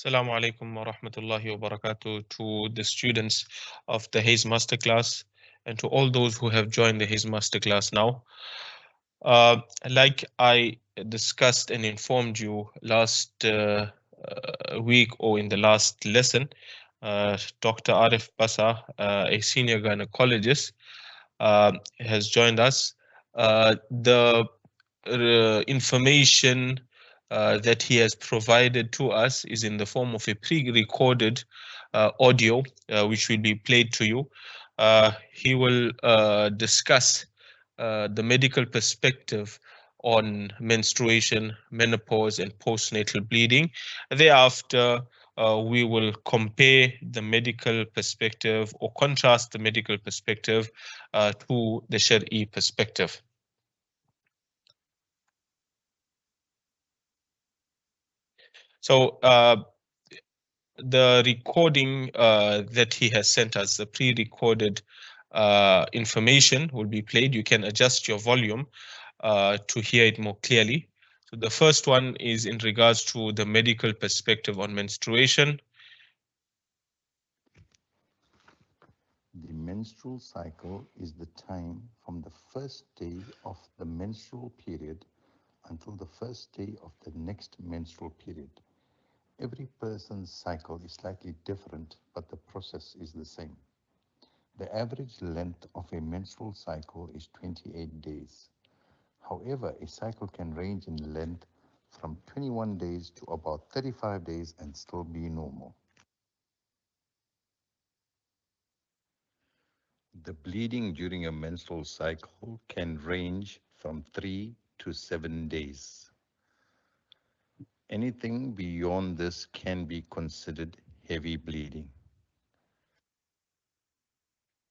Assalamu alaikum wa rahmatullahi wa barakatuh to the students of the Haidh Masterclass and to all those who have joined the Haidh Masterclass now. Like I discussed and informed you last week or in the last lesson, Dr. Arif Basa, a senior gynecologist, has joined us. The information that he has provided to us is in the form of a pre-recorded audio, which will be played to you. He will discuss the medical perspective on menstruation, menopause, and postnatal bleeding. Thereafter, we will compare the medical perspective or contrast the medical perspective to the Shari'i perspective. So the recording that he has sent us, the pre-recorded information will be played. You can adjust your volume to hear it more clearly. So the first one is in regards to the medical perspective on menstruation. The menstrual cycle is the time from the first day of the menstrual period until the first day of the next menstrual period. Every person's cycle is slightly different, but the process is the same. The average length of a menstrual cycle is 28 days. However, a cycle can range in length from 21 days to about 35 days and still be normal. The bleeding during a menstrual cycle can range from 3 to 7 days. Anything beyond this can be considered heavy bleeding.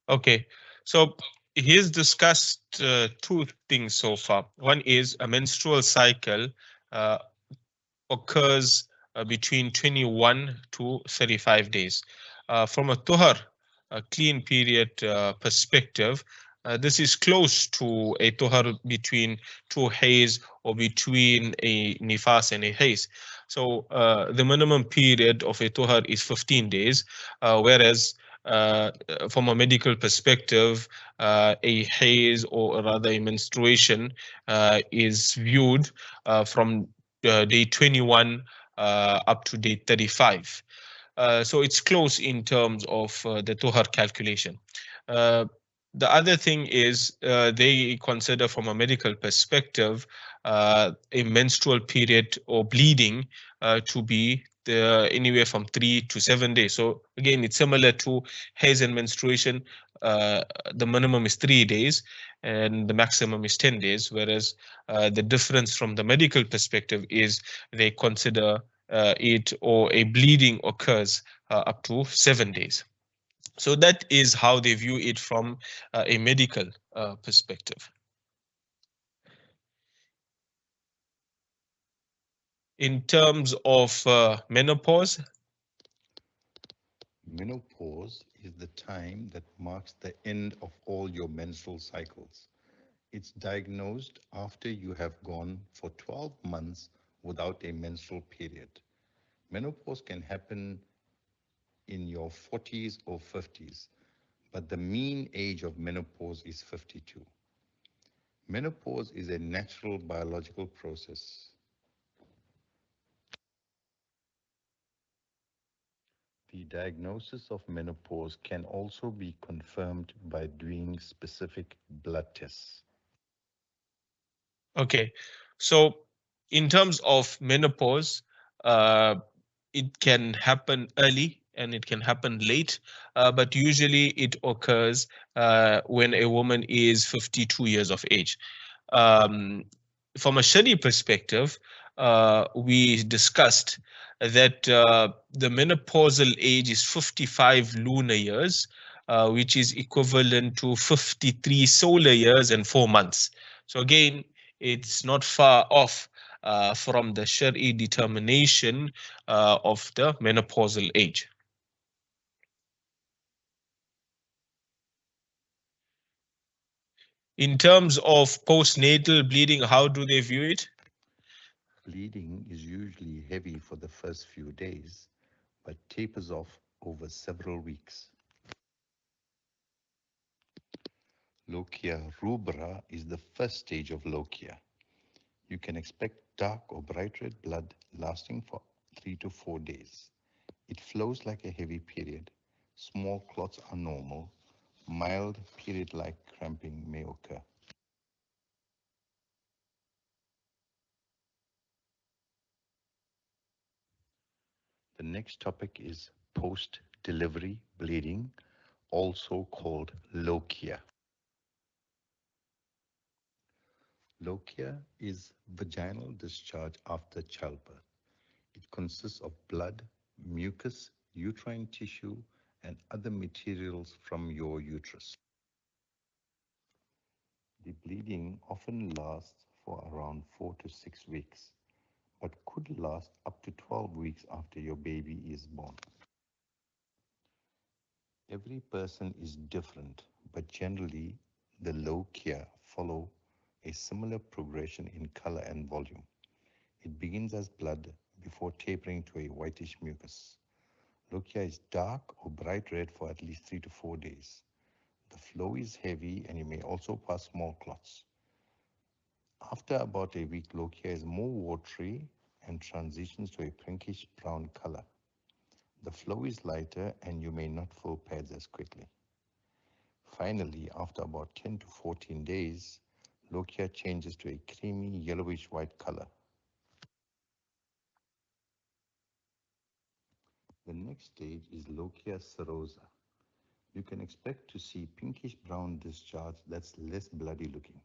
Okay, so he's discussed two things so far. One is a menstrual cycle occurs between 21 to 35 days. From a tuhar, a clean period perspective, this is close to a tuhar between two haze or between a nifas and a haze. So the minimum period of a tuhar is 15 days, whereas from a medical perspective, a haze or rather a menstruation is viewed from day 21 up to day 35. So it's close in terms of the Tuhar calculation. The other thing is they consider from a medical perspective a menstrual period or bleeding to be anywhere from 3 to 7 days. So again, it's similar to haze and menstruation. The minimum is 3 days and the maximum is 10 days, whereas the difference from the medical perspective is they consider it or a bleeding occurs up to 7 days. So that is how they view it from a medical perspective. In terms of menopause. Menopause is the time that marks the end of all your menstrual cycles. It's diagnosed after you have gone for 12 months without a menstrual period. Menopause can happen in your 40s or 50s, but the mean age of menopause is 52. Menopause is a natural biological process. The diagnosis of menopause can also be confirmed by doing specific blood tests. Okay, so in terms of menopause, it can happen early and it can happen late, but usually it occurs when a woman is 52 years of age. From a Shari perspective, we discussed that the menopausal age is 55 lunar years, which is equivalent to 53 solar years and 4 months. So again, it's not far off from the Shari determination of the menopausal age. In terms of postnatal bleeding, how do they view it? Bleeding is usually heavy for the first few days, but tapers off over several weeks. Lochia rubra is the first stage of lochia. You can expect dark or bright red blood lasting for 3 to 4 days. It flows like a heavy period. Small clots are normal. Mild period-like cramping may occur. The next topic is post-delivery bleeding, also called lochia. Lochia is vaginal discharge after childbirth. It consists of blood, mucus, uterine tissue, and other materials from your uterus. The bleeding often lasts for around 4 to 6 weeks, but could last up to 12 weeks after your baby is born. Every person is different, but generally the lochia follow a similar progression in color and volume. It begins as blood before tapering to a whitish mucus. Lochia is dark or bright red for at least 3 to 4 days. The flow is heavy and you may also pass small clots. After about a week, lochia is more watery and transitions to a pinkish brown color. The flow is lighter and you may not fill pads as quickly. Finally, after about 10 to 14 days, lochia changes to a creamy yellowish white color. The next stage is lochia serosa. You can expect to see pinkish brown discharge that's less bloody looking.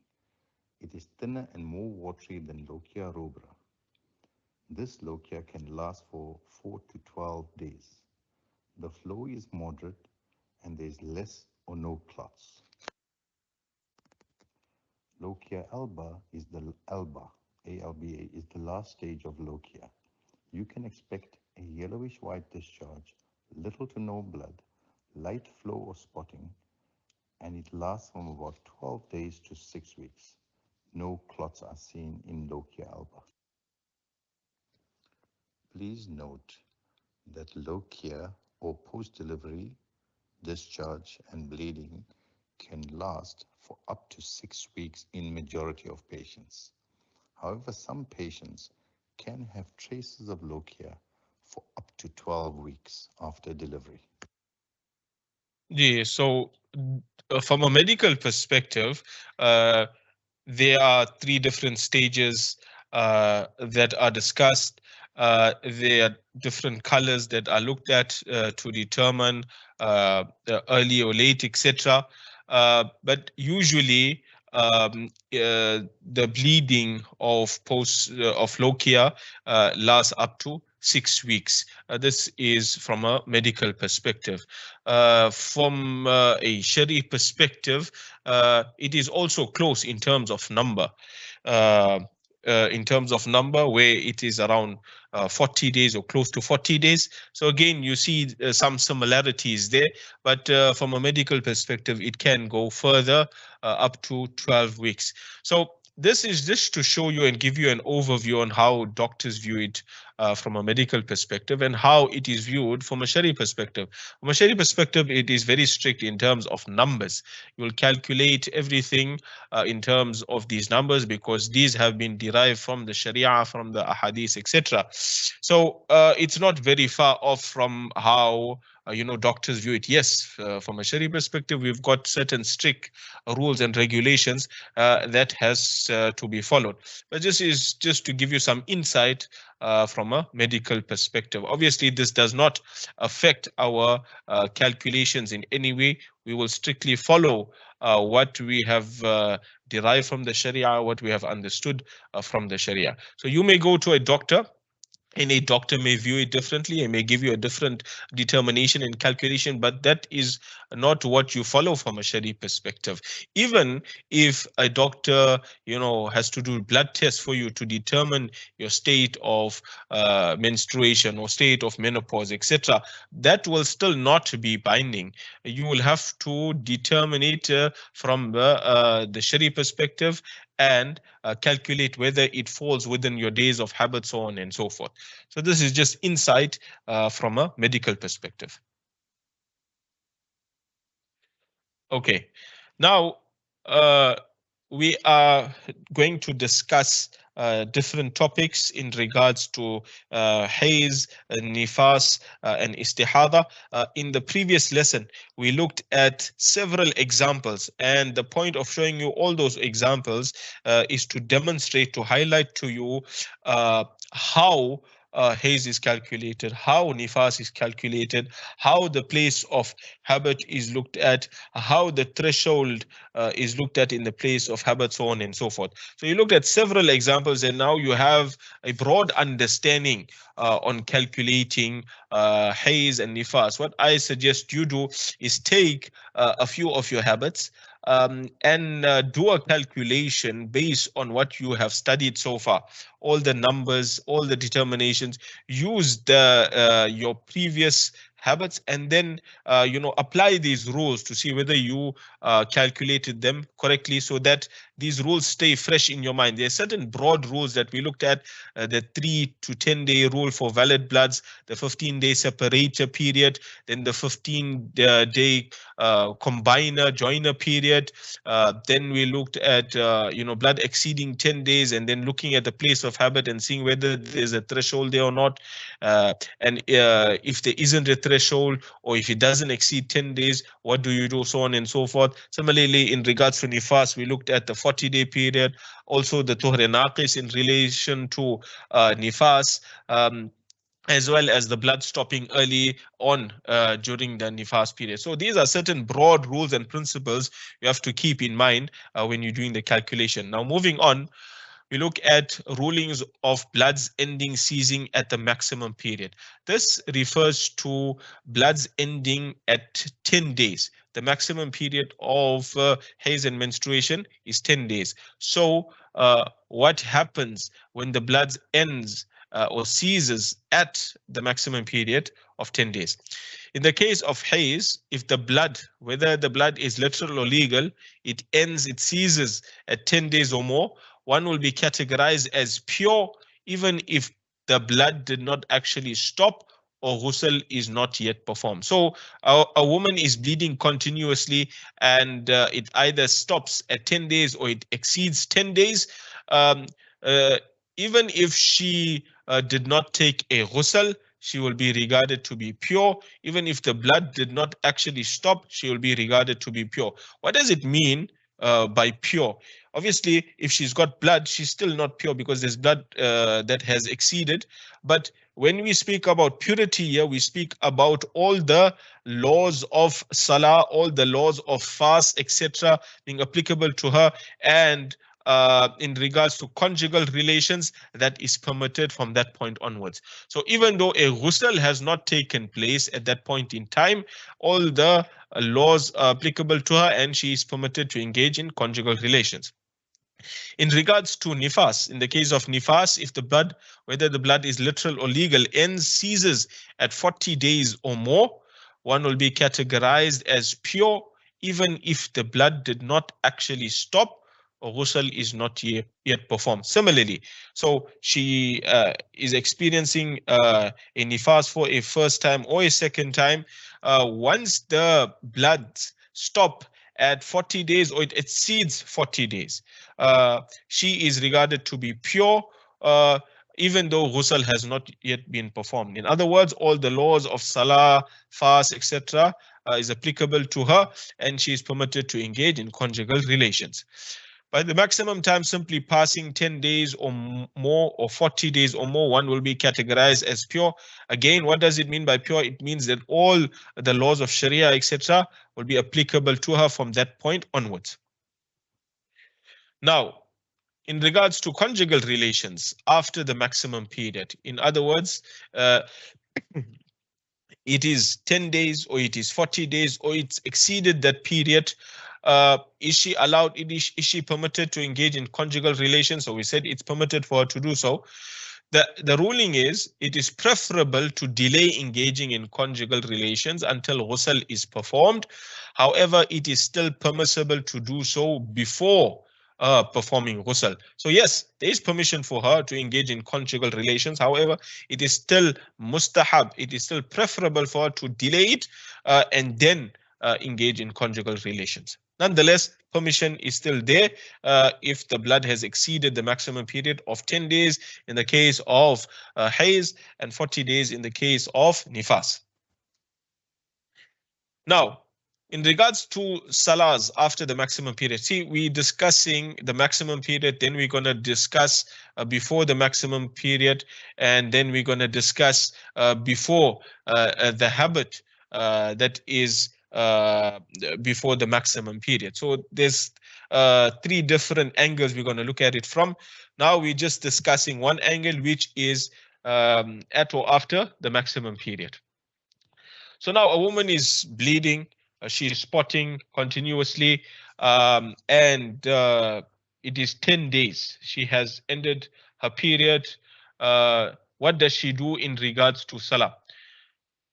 It is thinner and more watery than lochia rubra. This lochia can last for 4 to 12 days. The flow is moderate and there is less or no clots. Lochia alba is the ALBA is the last stage of lochia. You can expect a yellowish white discharge, little to no blood, light flow or spotting, and it lasts from about 12 days to 6 weeks. No clots are seen in lochia alba. Please note that lochia or post-delivery discharge and bleeding can last for up to 6 weeks in majority of patients. However, some patients can have traces of lochia for up to 12 weeks after delivery. Yeah, so from a medical perspective, there are 3 different stages that are discussed. There are different colors that are looked at to determine early or late, etc. But usually the bleeding of lochia lasts up to 6 weeks. This is from a medical perspective. From a Shari perspective, it is also close in terms of number. Where it is around 40 days or close to 40 days. So again, you see some similarities there, but from a medical perspective, it can go further up to 12 weeks. So this is just to show you and give you an overview on how doctors view it from a medical perspective and how it is viewed from a Shari perspective. From a Shari perspective, it is very strict in terms of numbers. You will calculate everything in terms of these numbers because these have been derived from the Sharia, from the Ahadith, etc. So it's not very far off from how doctors view it. Yes, from a Shari perspective, we've got certain strict rules and regulations that has to be followed. But this is just to give you some insight from a medical perspective. Obviously, this does not affect our calculations in any way. We will strictly follow what we have derived from the Sharia, what we have understood from the Sharia. So you may go to a doctor, and a doctor may view it differently and may give you a different determination and calculation, but that is not what you follow from a Shari perspective. Even if a doctor, has to do blood tests for you to determine your state of menstruation or state of menopause, etc., that will still not be binding. You will have to determine it from the Shari perspective, and calculate whether it falls within your days of habit, so on and so forth. So this is just insight from a medical perspective. Okay, now we are going to discuss different topics in regards to Haidh, Nifas, and Istihada. In the previous lesson, we looked at several examples, and the point of showing you all those examples is to demonstrate, to highlight to you how Haidh is calculated, how Nifas is calculated, how the place of habit is looked at, how the threshold is looked at in the place of habit, so on and so forth. So you looked at several examples, and now you have a broad understanding on calculating Haidh and Nifas. What I suggest you do is take a few of your habits and do a calculation based on what you have studied so far. All the numbers, all the determinations, use the your previous habits, and then apply these rules to see whether you calculated them correctly, so that these rules stay fresh in your mind. There are certain broad rules that we looked at, the 3 to 10 day rule for valid bloods, the 15-day separator period, then the 15-day combiner joiner period. Then we looked at blood exceeding 10 days, and then looking at the place of habit and seeing whether there's a threshold there or not. And if there isn't a threshold, or if it doesn't exceed 10 days, what do you do, so on and so forth. Similarly, in regards to Nifas, we looked at the 40-day period, also the Tuhr Naqis in relation to Nifas, as well as the blood stopping early on during the Nifas period. So these are certain broad rules and principles you have to keep in mind when you're doing the calculation. Now, moving on, we look at rulings of bloods ending, ceasing at the maximum period. This refers to bloods ending at 10 days. The maximum period of Haidh and menstruation is 10 days. So what happens when the blood ends or ceases at the maximum period of 10 days? In the case of Haidh, if the blood, whether the blood is literal or legal, it ends, it ceases at 10 days or more, one will be categorized as pure, even if the blood did not actually stop or ghusl is not yet performed. So a woman is bleeding continuously, and it either stops at 10 days or it exceeds 10 days. Even if she did not take a ghusl, she will be regarded to be pure. Even if the blood did not actually stop, she will be regarded to be pure. What does it mean by pure? Obviously, if she's got blood, she's still not pure because there's blood that has exceeded. But when we speak about purity here, we speak about all the laws of salah, all the laws of fast, etc., being applicable to her, and in regards to conjugal relations, that is permitted from that point onwards. So even though a ghusl has not taken place at that point in time, all the laws are applicable to her, and she is permitted to engage in conjugal relations. In regards to Nifas, in the case of Nifas, if the blood, whether the blood is literal or legal, ends, ceases at 40 days or more, one will be categorized as pure, even if the blood did not actually stop or ghusl is not yet performed. Similarly, so she is experiencing a Nifas for a first time or a second time. Once the blood stop at 40 days or it exceeds 40 days, she is regarded to be pure, even though ghusl has not yet been performed. In other words, all the laws of salah, fast, etc. Is applicable to her, and she is permitted to engage in conjugal relations. By the maximum time simply passing 10 days or more, or 40 days or more, one will be categorized as pure. Again, what does it mean by pure? It means that all the laws of Sharia, etc., will be applicable to her from that point onwards. Now, in regards to conjugal relations after the maximum period, in other words, it is 10 days or it is 40 days or it's exceeded that period, is she allowed, is she permitted to engage in conjugal relations? So we said it's permitted for her to do so. The ruling is it is preferable to delay engaging in conjugal relations until ghusl is performed. However, it is still permissible to do so before performing ghusl. So yes, there is permission for her to engage in conjugal relations. However, it is still mustahab. It is still preferable for her to delay it and then engage in conjugal relations. Nonetheless, permission is still there if the blood has exceeded the maximum period of 10 days in the case of Haidh and 40 days in the case of nifas. Now, in regards to salahs after the maximum period, see, we're discussing the maximum period, then we're going to discuss before the maximum period, and then we're going to discuss before the habit that is before the maximum period. So there's three different angles we're going to look at it from. Now we're just discussing one angle, which is at or after the maximum period. So now a woman is bleeding, she is spotting continuously, and it is 10 days. She has ended her period. What does she do in regards to salah?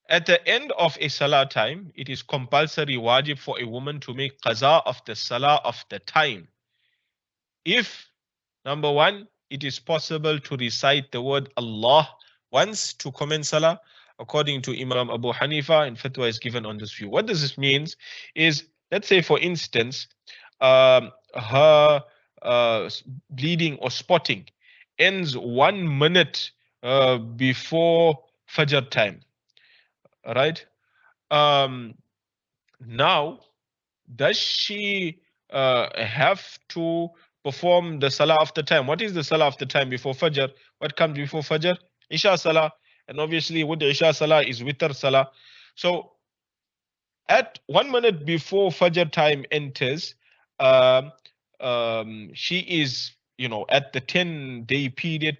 At the end of a salah time, it is compulsory wajib for a woman to make qaza of the salah of the time. If, number one, it is possible to recite the word Allah once to commence salah, according to Imam Abu Hanifa, and fatwa is given on this view. What does this mean is, let's say, for instance, her bleeding or spotting ends 1 minute before Fajr time, right? Now, does she have to perform the salah of the time? What is the salah of the time before Fajr? What comes before Fajr? Isha salah. And obviously with the Isha salah is witr salah. So at 1 minute before Fajr time enters, she is, at the 10-day period,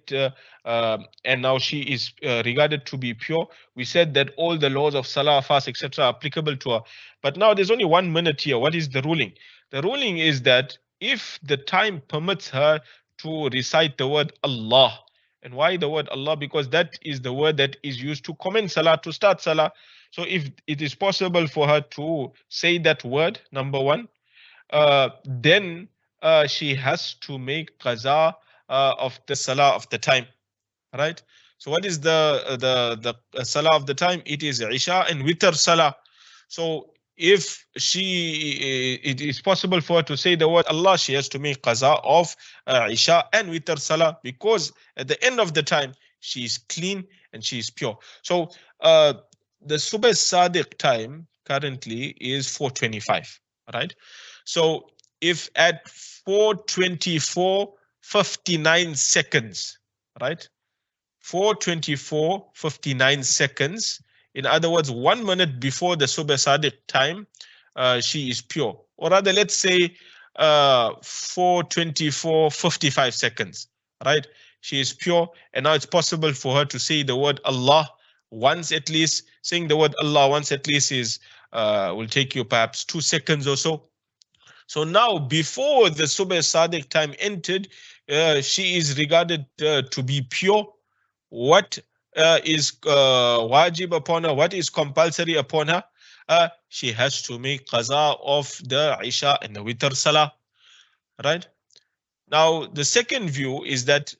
and now she is regarded to be pure. We said that all the laws of salah, fast, etc. are applicable to her. But now there's only 1 minute here. What is the ruling? The ruling is that if the time permits her to recite the word Allah. And why the word Allah? Because that is the word that is used to commence salah, to start salah. So if it is possible for her to say that word, number one, then she has to make qaza of the salah of the time, right? So what is the salah of the time? It is Isha and witr salah. So if it is possible for her to say the word Allah, she has to make qaza of Isha and witr salah, because at the end of the time she is clean and she is pure. So the Subh Sadiq time currently is 4:25, right? So if at 4:24:59 seconds, right? 4:24:59 seconds. In other words, 1 minute before the Subh Sadiq time, she is pure. Or rather, let's say 4:24:55 seconds, right? She is pure, and now it's possible for her to say the word Allah once at least. Saying the word Allah once at least is will take you perhaps 2 seconds or so. So now, before the Subh Sadiq time entered, she is regarded to be pure. What is wajib upon her? What is compulsory upon her? She has to make qaza of the Isha and the witr salah, right? Now, the second view is that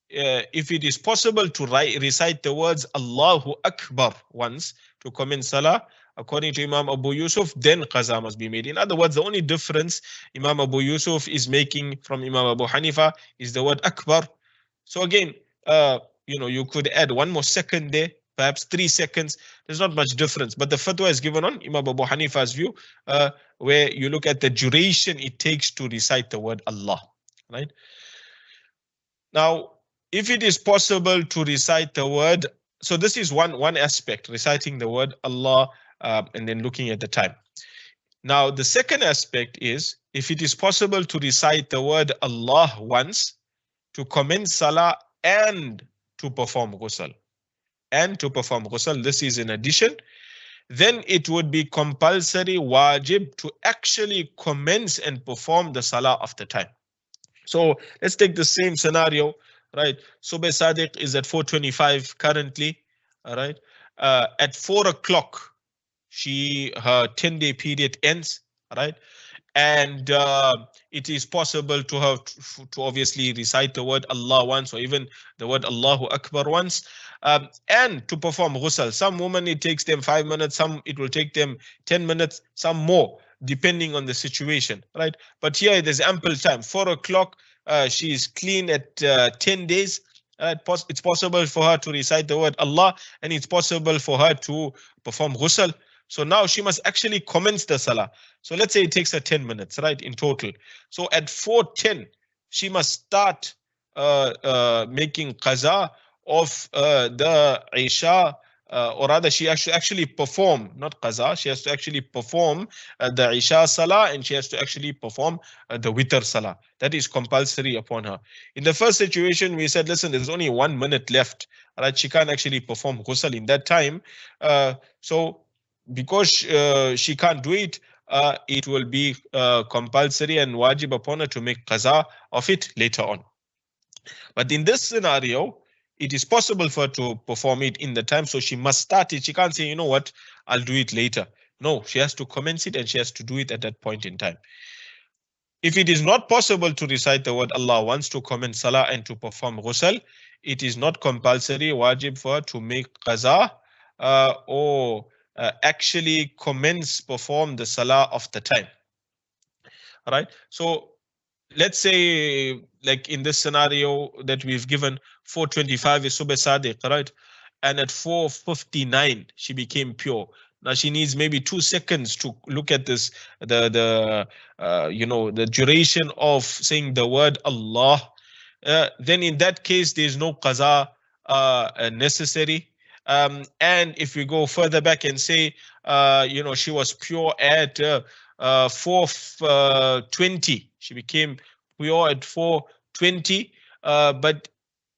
if it is possible to recite the words Allahu Akbar once to commence salah, according to Imam Abu Yusuf, then qaza must be made. In other words, the only difference Imam Abu Yusuf is making from Imam Abu Hanifa is the word Akbar. So again, you could add 1 more second there, perhaps 3 seconds. There's not much difference. But the fatwa is given on Imam Abu Hanifa's view, where you look at the duration it takes to recite the word Allah, right? Now, if it is possible to recite the word, so this is one aspect, reciting the word Allah, and then looking at the time. Now, the second aspect is, if it is possible to recite the word Allah once to commence salah and to perform ghusl, this is in addition, then it would be compulsory wajib to actually commence and perform the salah of the time. So let's take the same scenario, right? Subh Sadiq is at 4:25 currently, all right? At 4 o'clock, her 10-day period ends, right? and it is possible to have to obviously recite the word Allah once, or even the word Allahu Akbar once, and to perform ghusl. Some women, it takes them 5 minutes, some it will take them 10 minutes, some more, depending on the situation, right? But here there's ample time. 4 o'clock, she is clean at 10 days. It's possible for her to recite the word Allah, and it's possible for her to perform ghusl. So now she must actually commence the salah. So let's say it takes her 10 minutes, right, in total. So at 4:10, she must start making qaza of the Isha, or rather she has to actually perform, not qaza, she has to actually perform the Isha salah, and she has to actually perform the witr salah. That is compulsory upon her. In the first situation, we said, listen, there's only 1 minute left, right? She can't actually perform ghusl in that time. So because she can't do it, it will be compulsory and wajib upon her to make qaza of it later on. But in this scenario, it is possible for her to perform it in the time, so she must start it. She can't say, you know what, I'll do it later. No, she has to commence it, and she has to do it at that point in time. If it is not possible to recite the word Allah once, to commence salah and to perform ghusl, it is not compulsory, wajib for her to make qaza or actually perform the salah of the time. All right. So let's say, like in this scenario that we've given, 4:25 is Subh Sadiq, right? And at 4:59 she became pure. Now she needs maybe 2 seconds to look at this, the duration of saying the word Allah. Then in that case, there is no qaza necessary. And if we go further back and say, she was pure at 4:20, she became pure at 4:20, but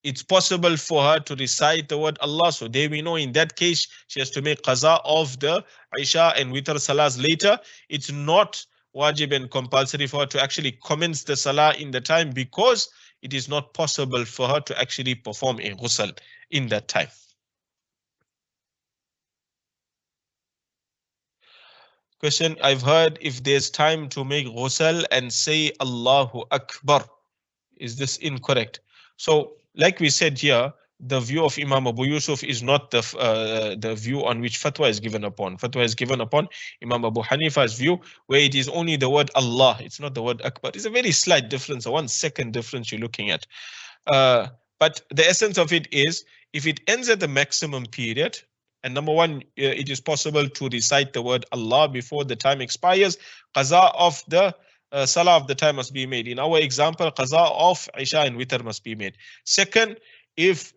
it's possible for her to recite the word Allah. So there we know, in that case, she has to make qaza of the Isha and Witr salahs later. It's not wajib and compulsory for her to actually commence the salah in the time, because it is not possible for her to actually perform a ghusl in that time. Question, I've heard if there's time to make ghusl and say Allahu Akbar, is this incorrect? So like we said here, the view of Imam Abu Yusuf is not the view on which fatwa is given upon. Fatwa is given upon Imam Abu Hanifa's view, where it is only the word Allah, it's not the word Akbar. It's a very slight difference, a 1 second difference you're looking at. But the essence of it is, if it ends at the maximum period, and number one, it is possible to recite the word Allah before the time expires, qaza of the salah of the time must be made. In our example, qaza of Isha and Witr must be made. Second, if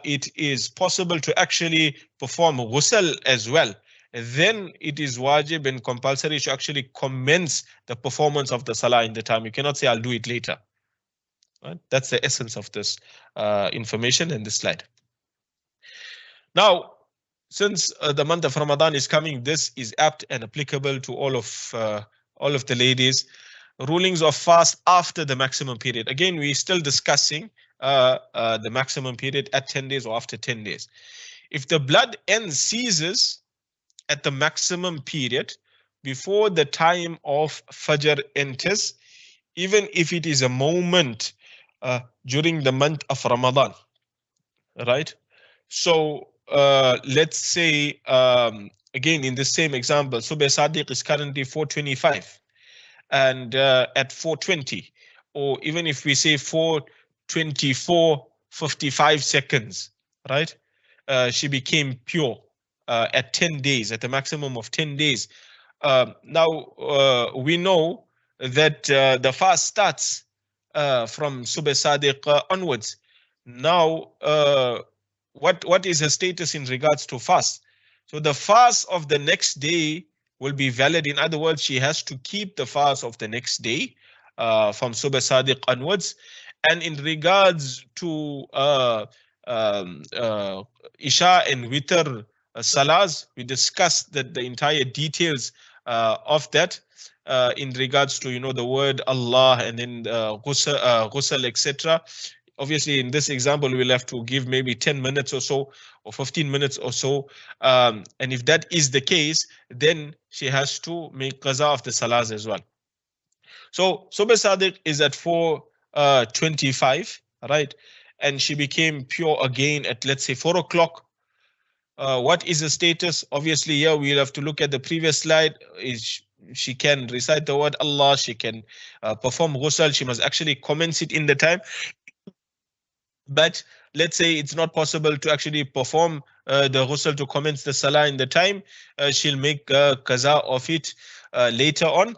it is possible to actually perform ghusl as well, then it is wajib and compulsory to actually commence the performance of the salah in the time. You cannot say, I'll do it later. Right? That's the essence of this information in this slide. Now, since the month of Ramadan is coming, this is apt and applicable to all of the ladies. Rulings of fast after the maximum period. Again, we're still discussing the maximum period at 10 days or after 10 days. If the blood ceases at the maximum period before the time of Fajr enters, even if it is a moment during the month of Ramadan, right? So let's say, again, in the same example, Subh Sadiq is currently 4:25, and at 4:20, or even if we say 4:24:55 seconds, right? She became pure at 10 days, at the maximum of 10 days. Now, we know that the fast starts from Subh Sadiq onwards. Now, what is her status in regards to fast? So the fast of the next day will be valid. In other words, she has to keep the fast of the next day from Subh Sadiq onwards. And in regards to Isha and Witr salahs, we discussed the entire details of that in regards to, the word Allah and then ghusl, etc. Obviously, in this example, we'll have to give maybe 10 minutes or so, or 15 minutes or so. And if that is the case, then she has to make qaza of the salahs as well. So Subh Sadiq is at 4:25, right? And she became pure again at, let's say, 4 o'clock. What is the status? Obviously, here we'll have to look at the previous slide. She can recite the word Allah, she can perform ghusl, she must actually commence it in the time. But let's say it's not possible to actually perform the ghusl, to commence the salah in the time. She'll make qaza of it later on.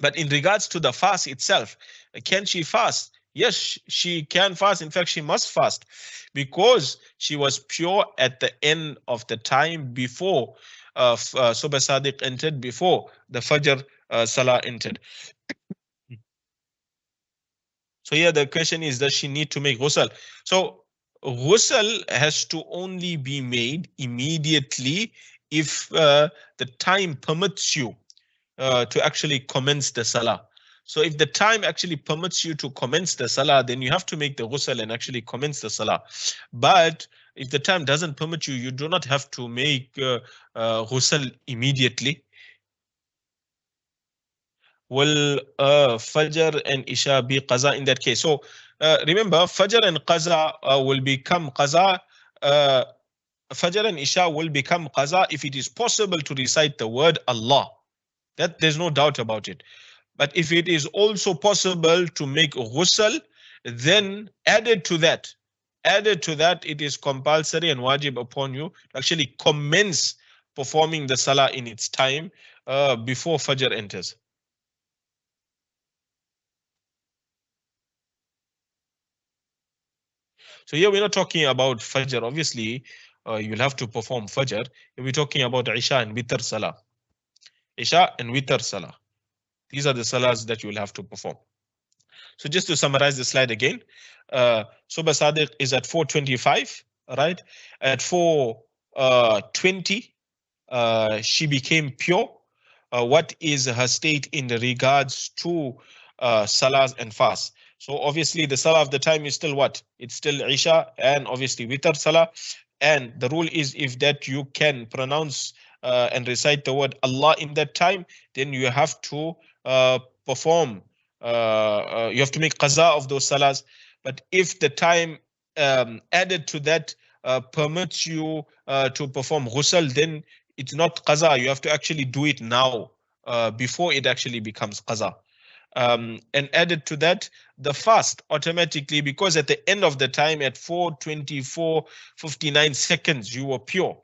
But in regards to the fast itself, can she fast? Yes, she can fast. In fact, she must fast because she was pure at the end of the time before Subh Sadiq entered, before the Fajr Salah entered. So here the question is, does she need to make ghusl? So ghusl has to only be made immediately if the time permits you to actually commence the salah. So if the time actually permits you to commence the salah, then you have to make the ghusl and actually commence the salah. But if the time doesn't permit you, you do not have to make ghusl immediately. Will Fajr and Isha be qaza in that case? So remember, Fajr and qaza will become qaza. Fajr and Isha will become qaza if it is possible to recite the word Allah. That there's no doubt about it. But if it is also possible to make ghusl, then added to that, it is compulsory and wajib upon you to actually commence performing the salah in its time before Fajr enters. So here we're not talking about Fajr. Obviously, you'll have to perform Fajr. We're talking about Isha and Witr Salah. Isha and Witr Salah. These are the salahs that you will have to perform. So just to summarize the slide again, Subh Sadiq is at 4:25, right? At 4:20, she became pure. What is her state in regards to salahs and fasts? So obviously the salah of the time is still what? It's still Isha and obviously Witr Salah. And the rule is, if that you can pronounce and recite the word Allah in that time, then you have to perform, you have to make qaza of those salahs. But if the time added to that permits you to perform ghusl, then it's not qaza. You have to actually do it now before it actually becomes qaza. And added to that, the fast automatically, because at the end of the time at 4:24:59 seconds, you were pure,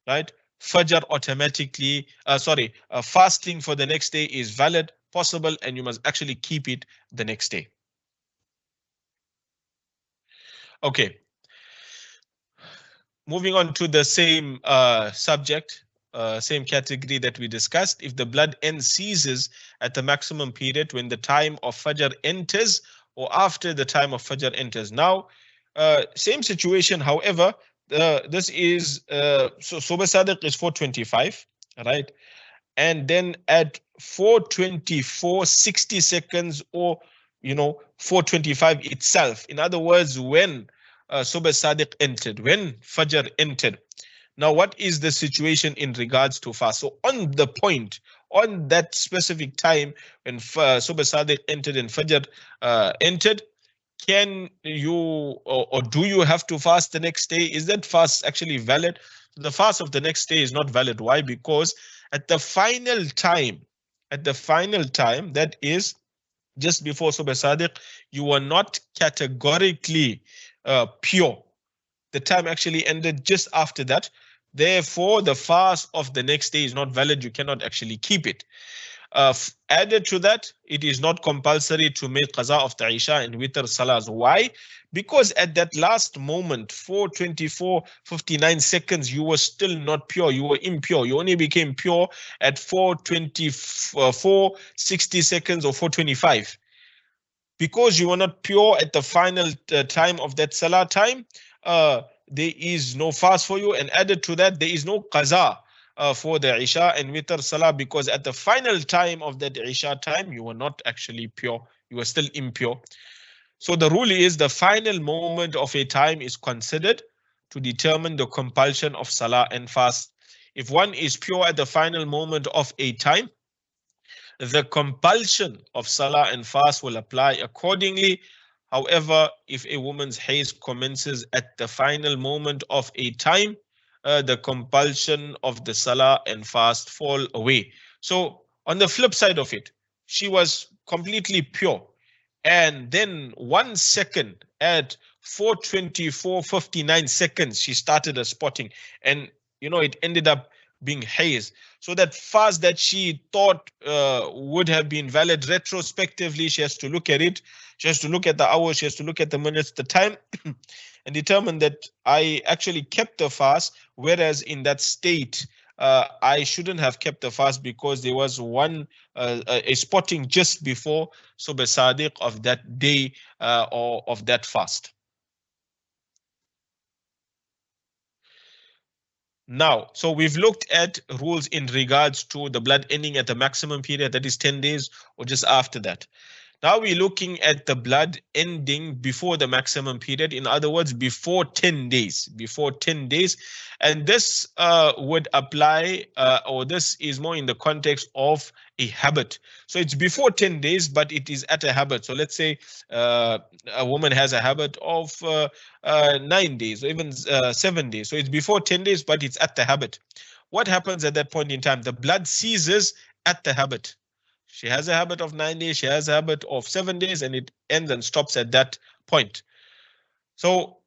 right? Fajr automatically, fasting for the next day is valid, possible, and you must actually keep it the next day. Okay. Moving on to the same subject, same category that we discussed. If the blood end ceases at the maximum period when the time of Fajr enters or after the time of Fajr enters. Now, same situation, however, this is, so Subh Sadiq is 4:25, right? And then at 4:24:60 seconds, or 4:25 itself. In other words, when Subh Sadiq entered, when Fajr entered. Now, what is the situation in regards to fast? So on the point, on that specific time when Subh Sadiq entered and Fajr entered, can you or do you have to fast the next day? Is that fast actually valid? The fast of the next day is not valid. Why? Because at the final time, that is just before Subh Sadiq, you were not categorically pure. The time actually ended just after that. Therefore, the fast of the next day is not valid. You cannot actually keep it. Added to that, it is not compulsory to make qaza of the Isha and Witr salahs. Why? Because at that last moment, 4:24:59 seconds, you were still not pure. You were impure. You only became pure at 4:24:60 seconds or 4:25. Because you were not pure at the final time of that salah time, there is no fast for you. And added to that, there is no qaza for the Isha and Witr Salah, because at the final time of that Isha time, you were not actually pure. You were still impure. So the rule is the final moment of a time is considered to determine the compulsion of Salah and fast. If one is pure at the final moment of a time, the compulsion of salah and fast will apply accordingly. However, if a woman's hayd commences at the final moment of a time, the compulsion of the salah and fast fall away. So on the flip side of it, she was completely pure. And then 1 second at 4:24:59 seconds, she started a spotting. And, it ended up being hayd. So that fast that she thought would have been valid retrospectively, she has to look at it. She has to look at the hours. She has to look at the minutes, the time, and determine that I actually kept the fast, whereas in that state, I shouldn't have kept the fast because there was a spotting just before Subh Sadiq of that day or of that fast. Now, so we've looked at rules in regards to the blood ending at the maximum period, that is 10 days or just after that. Now we're looking at the blood ending before the maximum period. In other words, before 10 days, And this would apply, or this is more in the context of a habit. So it's before 10 days, but it is at a habit. So let's say a woman has a habit of 9 days or even 7 days. So it's before 10 days, but it's at the habit. What happens at that point in time? The blood ceases at the habit. She has a habit of 9 days, she has a habit of 7 days, and it ends and stops at that point. So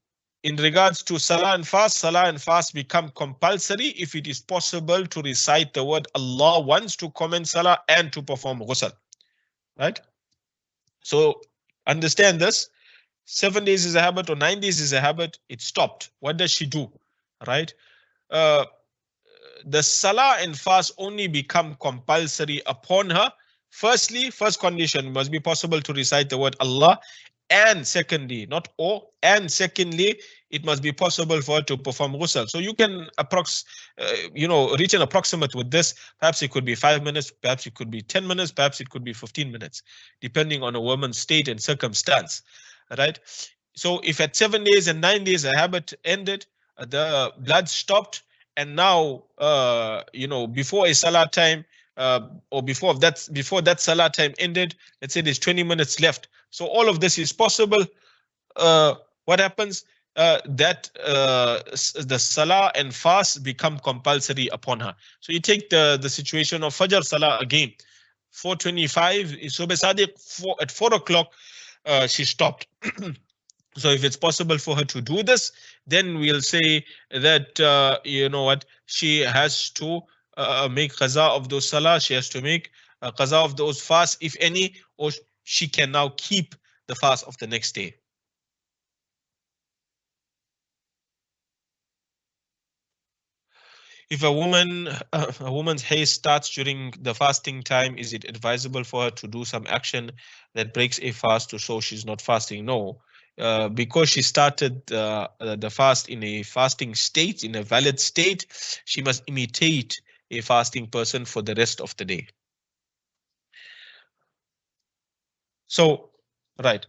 in regards to salah and fast become compulsory if it is possible to recite the word Allah once to commence salah and to perform ghusl. Right? So understand this. 7 days is a habit or 9 days is a habit, it stopped. What does she do? Right? The salah and fast only become compulsory upon her. Firstly, first condition must be possible to recite the word Allah, and secondly, not or, and secondly, it must be possible for her to perform ghusl. So you can reach an approximate with this. Perhaps it could be 5 minutes, perhaps it could be 10 minutes, perhaps it could be 15 minutes, depending on a woman's state and circumstance. Right? So if at 7 days and 9 days a habit ended, the blood stopped, and now before a salah time, or before that salah time ended, let's say there's 20 minutes left. So all of this is possible. What happens? That the salah and fast become compulsory upon her. So you take the situation of Fajr Salah again. 4:25 is Subh Sadiq. At 4 o'clock, she stopped. So if it's possible for her to do this, then we'll say that she has to make qaza of those salah, she has to make qaza of those fasts, if any, or she can now keep the fast of the next day. If a woman's hayd starts during the fasting time, is it advisable for her to do some action that breaks a fast to show she's not fasting? No. Because she started the fast in a fasting state, in a valid state, she must imitate a fasting person for the rest of the day. So, right.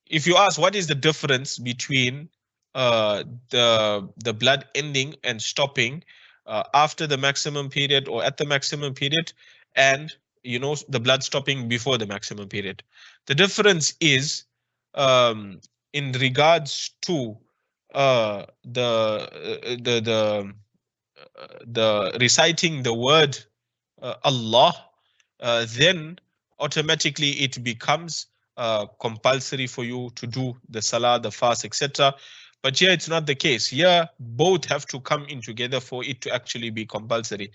If you ask what is the difference between the blood ending and stopping after the maximum period or at the maximum period, and the blood stopping before the maximum period, the difference is in regards to the reciting the word Allah, then automatically it becomes compulsory for you to do the salah, the fast, etc. But here it's not the case. Here both have to come in together for it to actually be compulsory.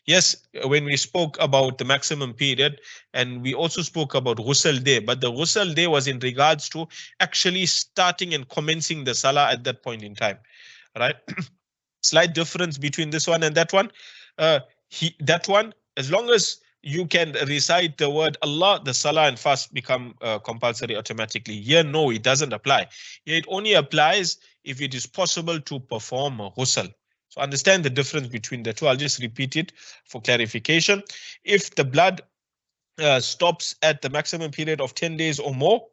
Yes, when we spoke about the maximum period, and we also spoke about ghusl day, but the ghusl day was in regards to actually starting and commencing the salah at that point in time, right? Slight difference between this one and that one. That one, as long as you can recite the word Allah, the salah and fast become compulsory automatically. Here, no, it doesn't apply. Here, it only applies if it is possible to perform a ghusl. So understand the difference between the two. I'll just repeat it for clarification. If the blood stops at the maximum period of 10 days or more,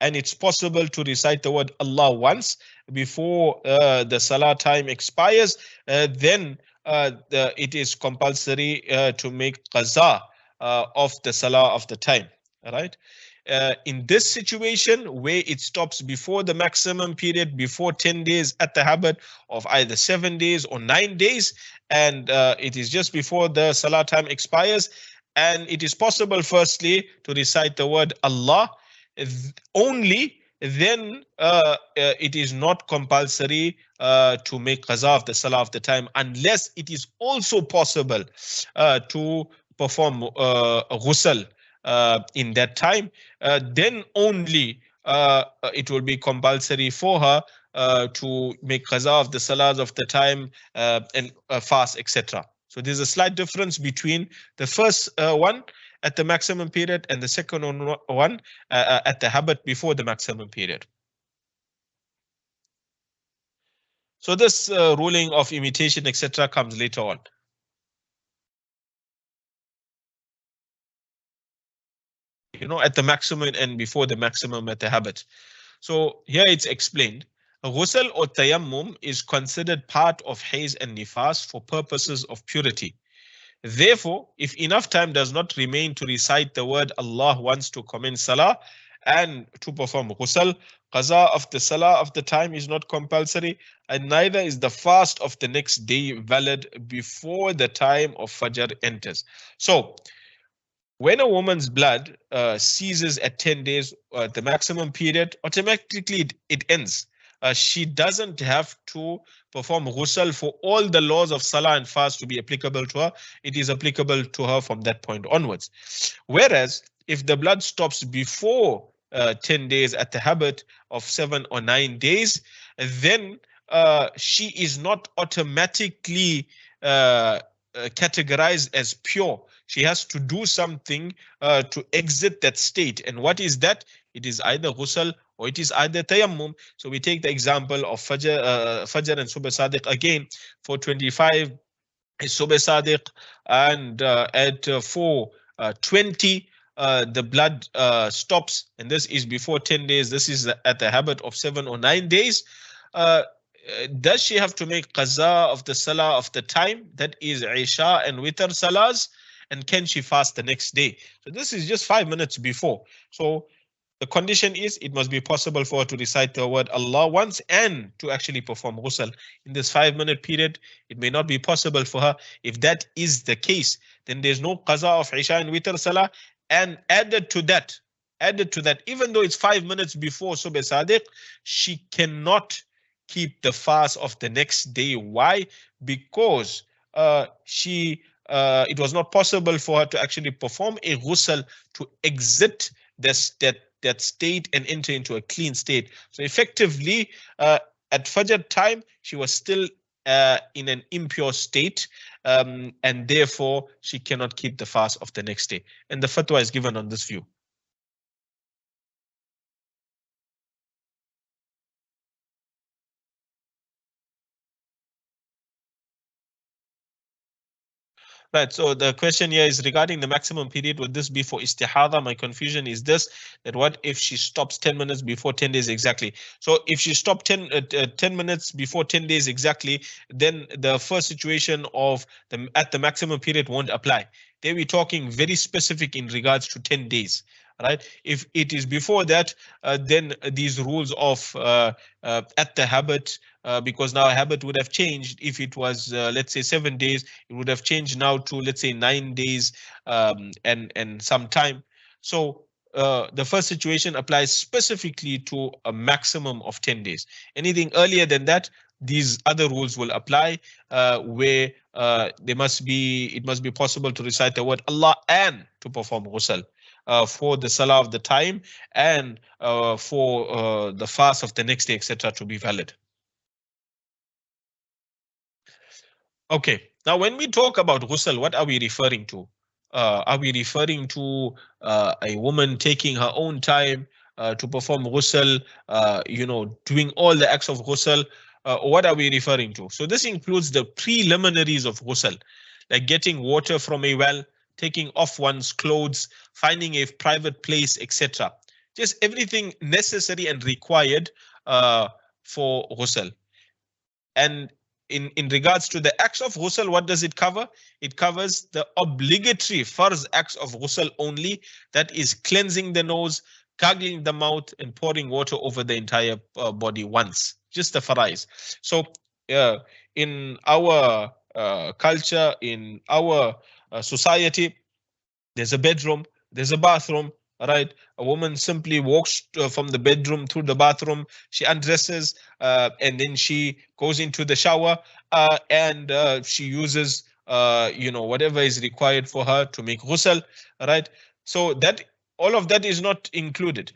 and it's possible to recite the word Allah once before the salah time expires, then it is compulsory to make qaza of the salah of the time. All right. In this situation where it stops before the maximum period, before 10 days at the habit of either 7 days or 9 days, and it is just before the salah time expires, and it is possible firstly to recite the word Allah, only then it is not compulsory to make qaza of the salah of the time, unless it is also possible to perform ghusl in that time. Then only it will be compulsory for her to make qaza of the salahs of the time and fast, etc. So there's a slight difference between the first one at the maximum period and the second one at the habit before the maximum period. So this ruling of imitation, etc., comes later on. You know, at the maximum and before the maximum at the habit. So here it's explained. Ghusl or tayammum is considered part of haidh and nifas for purposes of purity. Therefore, if enough time does not remain to recite the word Allah once to commence salah and to perform ghusl, qaza of the salah of the time is not compulsory, and neither is the fast of the next day valid before the time of Fajr enters. So, when a woman's blood ceases at 10 days, the maximum period, automatically it ends. She doesn't have to perform ghusl for all the laws of salah and fast to be applicable to her. It is applicable to her from that point onwards. Whereas if the blood stops before 10 days at the habit of 7 or 9 days, then she is not automatically categorized as pure. She has to do something to exit that state. And what is that? It is either ghusl or it is either tayammum. So we take the example of Fajr and Subh Sadiq again. For 25 is Subh Sadiq, and at 4:20 the blood stops, and this is before 10 days. This is at the habit of 7 or 9 days. Does she have to make qaza of the salah of the time, that is Isha and Witr salahs, and can she fast the next day? So this is just 5 minutes before. So the condition is it must be possible for her to recite the word Allah once and to actually perform ghusl. In this 5-minute period, it may not be possible for her. If that is the case, then there's no qaza of Isha and Witr salah. And added to that, even though it's 5 minutes before Subh Sadiq, she cannot keep the fast of the next day. Why? Because it was not possible for her to actually perform a ghusl to exit that state and enter into a clean state. So effectively, at Fajr time, she was still in an impure state, and therefore she cannot keep the fast of the next day. And the fatwa is given on this view. Right, so the question here is regarding the maximum period. Would this be for istihada? My confusion is this, that what if she stops 10 minutes before 10 days exactly? So if she stopped 10 minutes before 10 days exactly, then the first situation of at the maximum period won't apply. There we're talking very specific in regards to 10 days. Right? If it is before that, then these rules of at the habit, because now a habit would have changed. If it was, let's say 7 days, it would have changed now to, let's say 9 days and some time. So the first situation applies specifically to a maximum of 10 days. Anything earlier than that, these other rules will apply, where it must be possible to recite the word Allah and to perform ghusl for the salah of the time and for the fast of the next day, etc., to be valid. Okay, now when we talk about ghusl, what are we referring to? Are we referring to a woman taking her own time to perform ghusl, doing all the acts of ghusl? What are we referring to? So this includes the preliminaries of ghusl, like getting water from a well, taking off one's clothes, finding a private place, etc. Just everything necessary and required for ghusl. And in regards to the acts of ghusl, what does it cover? It covers the obligatory farz acts of ghusl only, that is cleansing the nose, gargling the mouth, and pouring water over the entire body once, just the farais. So in our culture, in our society, there's a bedroom, there's a bathroom, right? A woman simply walks from the bedroom through the bathroom, she undresses, and then she goes into the shower, and she uses, whatever is required for her to make ghusl, right? So that all of that is not included.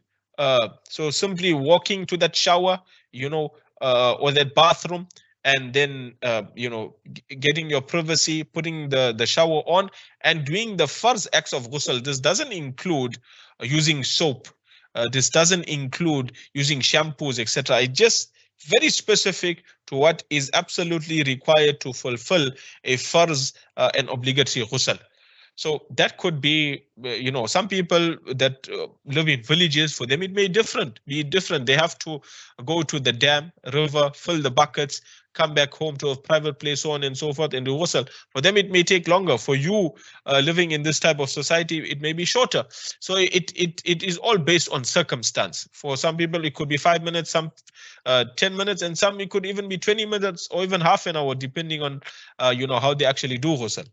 So simply walking to that shower, or that bathroom, and then getting your privacy, putting the shower on, and doing the farz acts of ghusl. This doesn't include using soap. This doesn't include using shampoos, etc. It's just very specific to what is absolutely required to fulfill a farz and obligatory ghusl. So that could be, some people that live in villages, for them it may be different. They have to go to the dam, river, fill the buckets, come back home to a private place, so on and so forth, and do ghusl. For them it may take longer. For you living in this type of society, it may be shorter. So it is all based on circumstance. For some people it could be 5 minutes, some 10 minutes, and some it could even be 20 minutes or even half an hour, depending on how they actually do ghusl.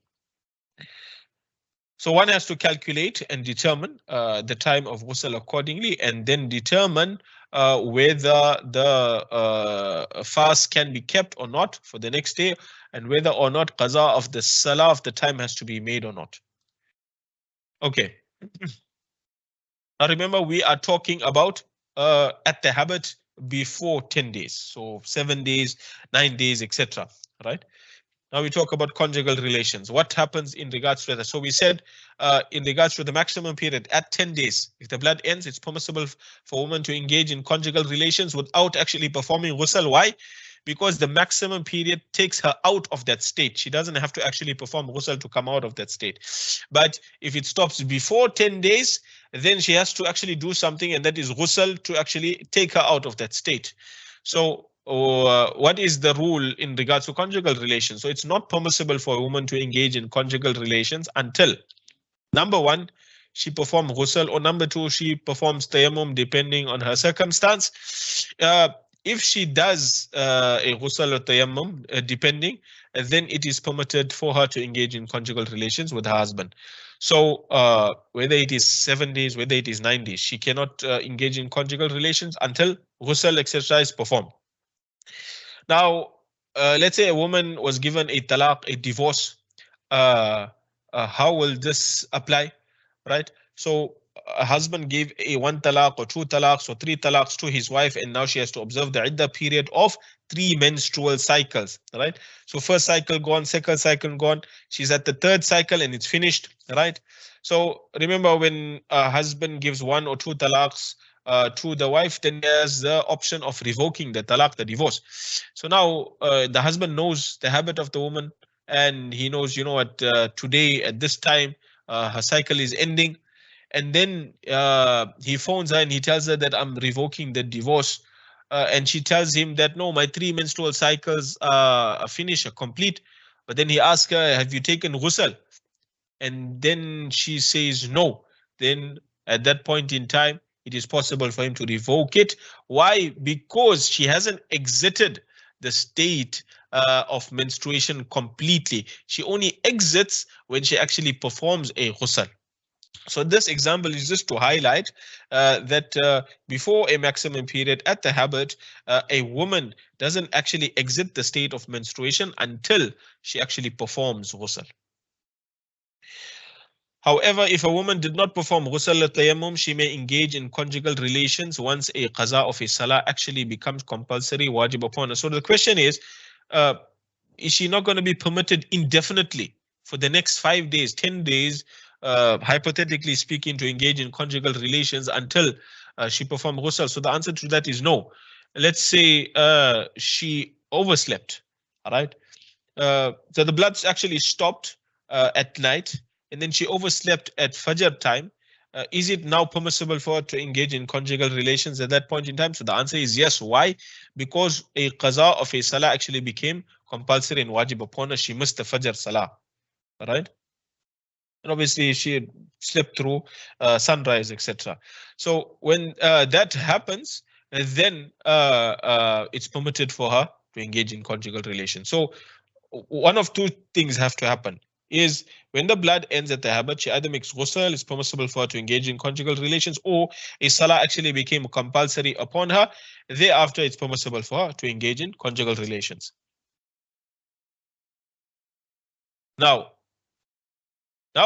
So one has to calculate and determine the time of ghusl accordingly, and then determine whether the fast can be kept or not for the next day, and whether or not qaza of the salah of the time has to be made or not. Okay. Now remember, we are talking about at the habit before 10 days. So 7 days, 9 days, etc. Right? Now we talk about conjugal relations. What happens in regards to that? So we said in regards to the maximum period at 10 days, if the blood ends, it's permissible for a woman to engage in conjugal relations without actually performing ghusl. Why? Because the maximum period takes her out of that state. She doesn't have to actually perform ghusl to come out of that state. But if it stops before 10 days, then she has to actually do something, and that is ghusl to actually take her out of that state. So what is the rule in regards to conjugal relations? So it's not permissible for a woman to engage in conjugal relations until, number one, she performs ghusl, or number two, she performs tayammum, depending on her circumstance. If she does a ghusl or tayammum, depending, then it is permitted for her to engage in conjugal relations with her husband. So whether it is 7 days, whether it is 9 days, she cannot engage in conjugal relations until ghusl, etc. is performed. Now, let's say a woman was given a talaq, a divorce. How will this apply, right? So a husband gave a 1 talaq or 2 talaqs or 3 talaqs to his wife, and now she has to observe the iddah period of 3 menstrual cycles, right? So first cycle gone, second cycle gone, she's at the 3rd cycle and it's finished, right? So remember, when a husband gives 1 or 2 talaqs to the wife, then there's the option of revoking the talaq, the divorce. So now the husband knows the habit of the woman, and he knows, today at this time her cycle is ending, and then he phones her and he tells her that I'm revoking the divorce, and she tells him that no, my 3 menstrual cycles are finished, are complete. But then he asks her, have you taken ghusl? And then she says no. Then at that point in time, it is possible for him to revoke it. Why? Because she hasn't exited the state of menstruation completely. She only exits when she actually performs a ghusl. So this example is just to highlight that before a maximum period at the habit, a woman doesn't actually exit the state of menstruation until she actually performs ghusl. However, if a woman did not perform ghusl al-tayammum, she may engage in conjugal relations once a qaza of a salah actually becomes compulsory, wajib upon her. So the question is she not going to be permitted indefinitely for the next 5 days, 10 days, hypothetically speaking, to engage in conjugal relations until she performs ghusl? So the answer to that is no. Let's say she overslept, all right? So the blood's actually stopped at night, and then she overslept at Fajr time. Is it now permissible for her to engage in conjugal relations at that point in time? So the answer is yes. Why? Because a qaza of a salah actually became compulsory and wajib upon her, she missed the Fajr Salah, right? And obviously she slept through sunrise, etc. So when that happens, then it's permitted for her to engage in conjugal relations. So one of two things have to happen. Is when the blood ends at the habit, she either makes ghusl, it's permissible for her to engage in conjugal relations, or a salah actually became compulsory upon her. Thereafter, it's permissible for her to engage in conjugal relations. Now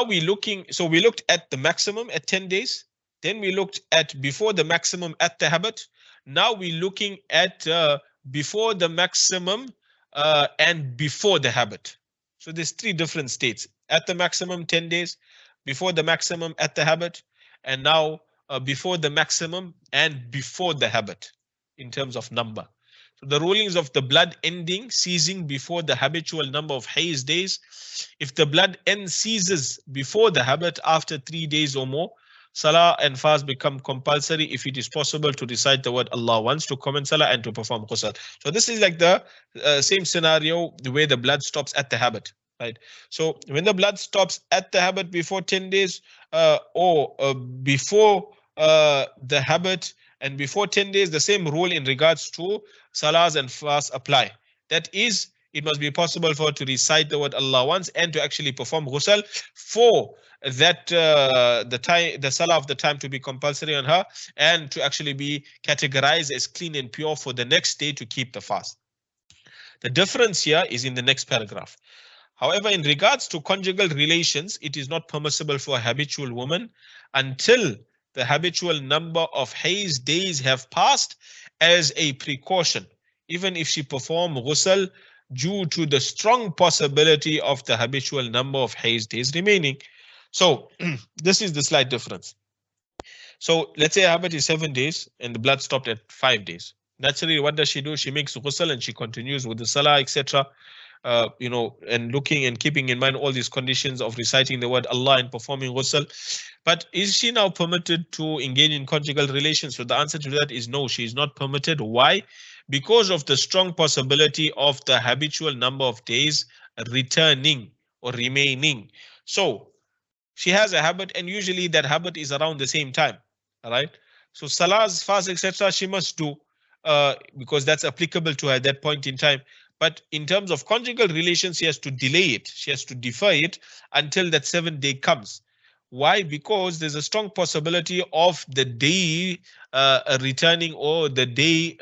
we looked at the maximum at 10 days. Then we looked at before the maximum at the habit. Now we're looking at before the maximum and before the habit. So there's three different states: at the maximum 10 days, before the maximum at the habit, and now before the maximum and before the habit in terms of number. So the rulings of the blood ending, ceasing before the habitual number of Haidh days. If the blood ceases before the habit after 3 days or more, salah and fast become compulsory if it is possible to recite the word Allah once, to commence salah and to perform ghusl. So this is like the same scenario, the way the blood stops at the habit, right? So when the blood stops at the habit before 10 days or before the habit and before 10 days, the same rule in regards to salahs and fasts apply. That is, it must be possible for her to recite the word Allah once and to actually perform ghusl for that the salah of the time to be compulsory on her, and to actually be categorized as clean and pure for the next day to keep the fast. The difference here is in the next paragraph. However, in regards to conjugal relations, it is not permissible for a habitual woman until the habitual number of Haidh days have passed, as a precaution, even if she perform ghusl due to the strong possibility of the habitual number of Haidh days remaining. So this is the slight difference. So let's say her habit is 7 days and the blood stopped at 5 days. Naturally, what does she do? She makes ghusl and she continues with the salah, etc. And looking and keeping in mind all these conditions of reciting the word Allah and performing ghusl. But is she now permitted to engage in conjugal relations? So the answer to that is no, she is not permitted. Why? Because of the strong possibility of the habitual number of days returning or remaining. So she has a habit, and usually that habit is around the same time. All right. So salahs, fast, etc. she must do because that's applicable to her at that point in time. But in terms of conjugal relations, she has to delay it. She has to defer it until that 7th day comes. Why? Because there's a strong possibility of the day returning, or the day,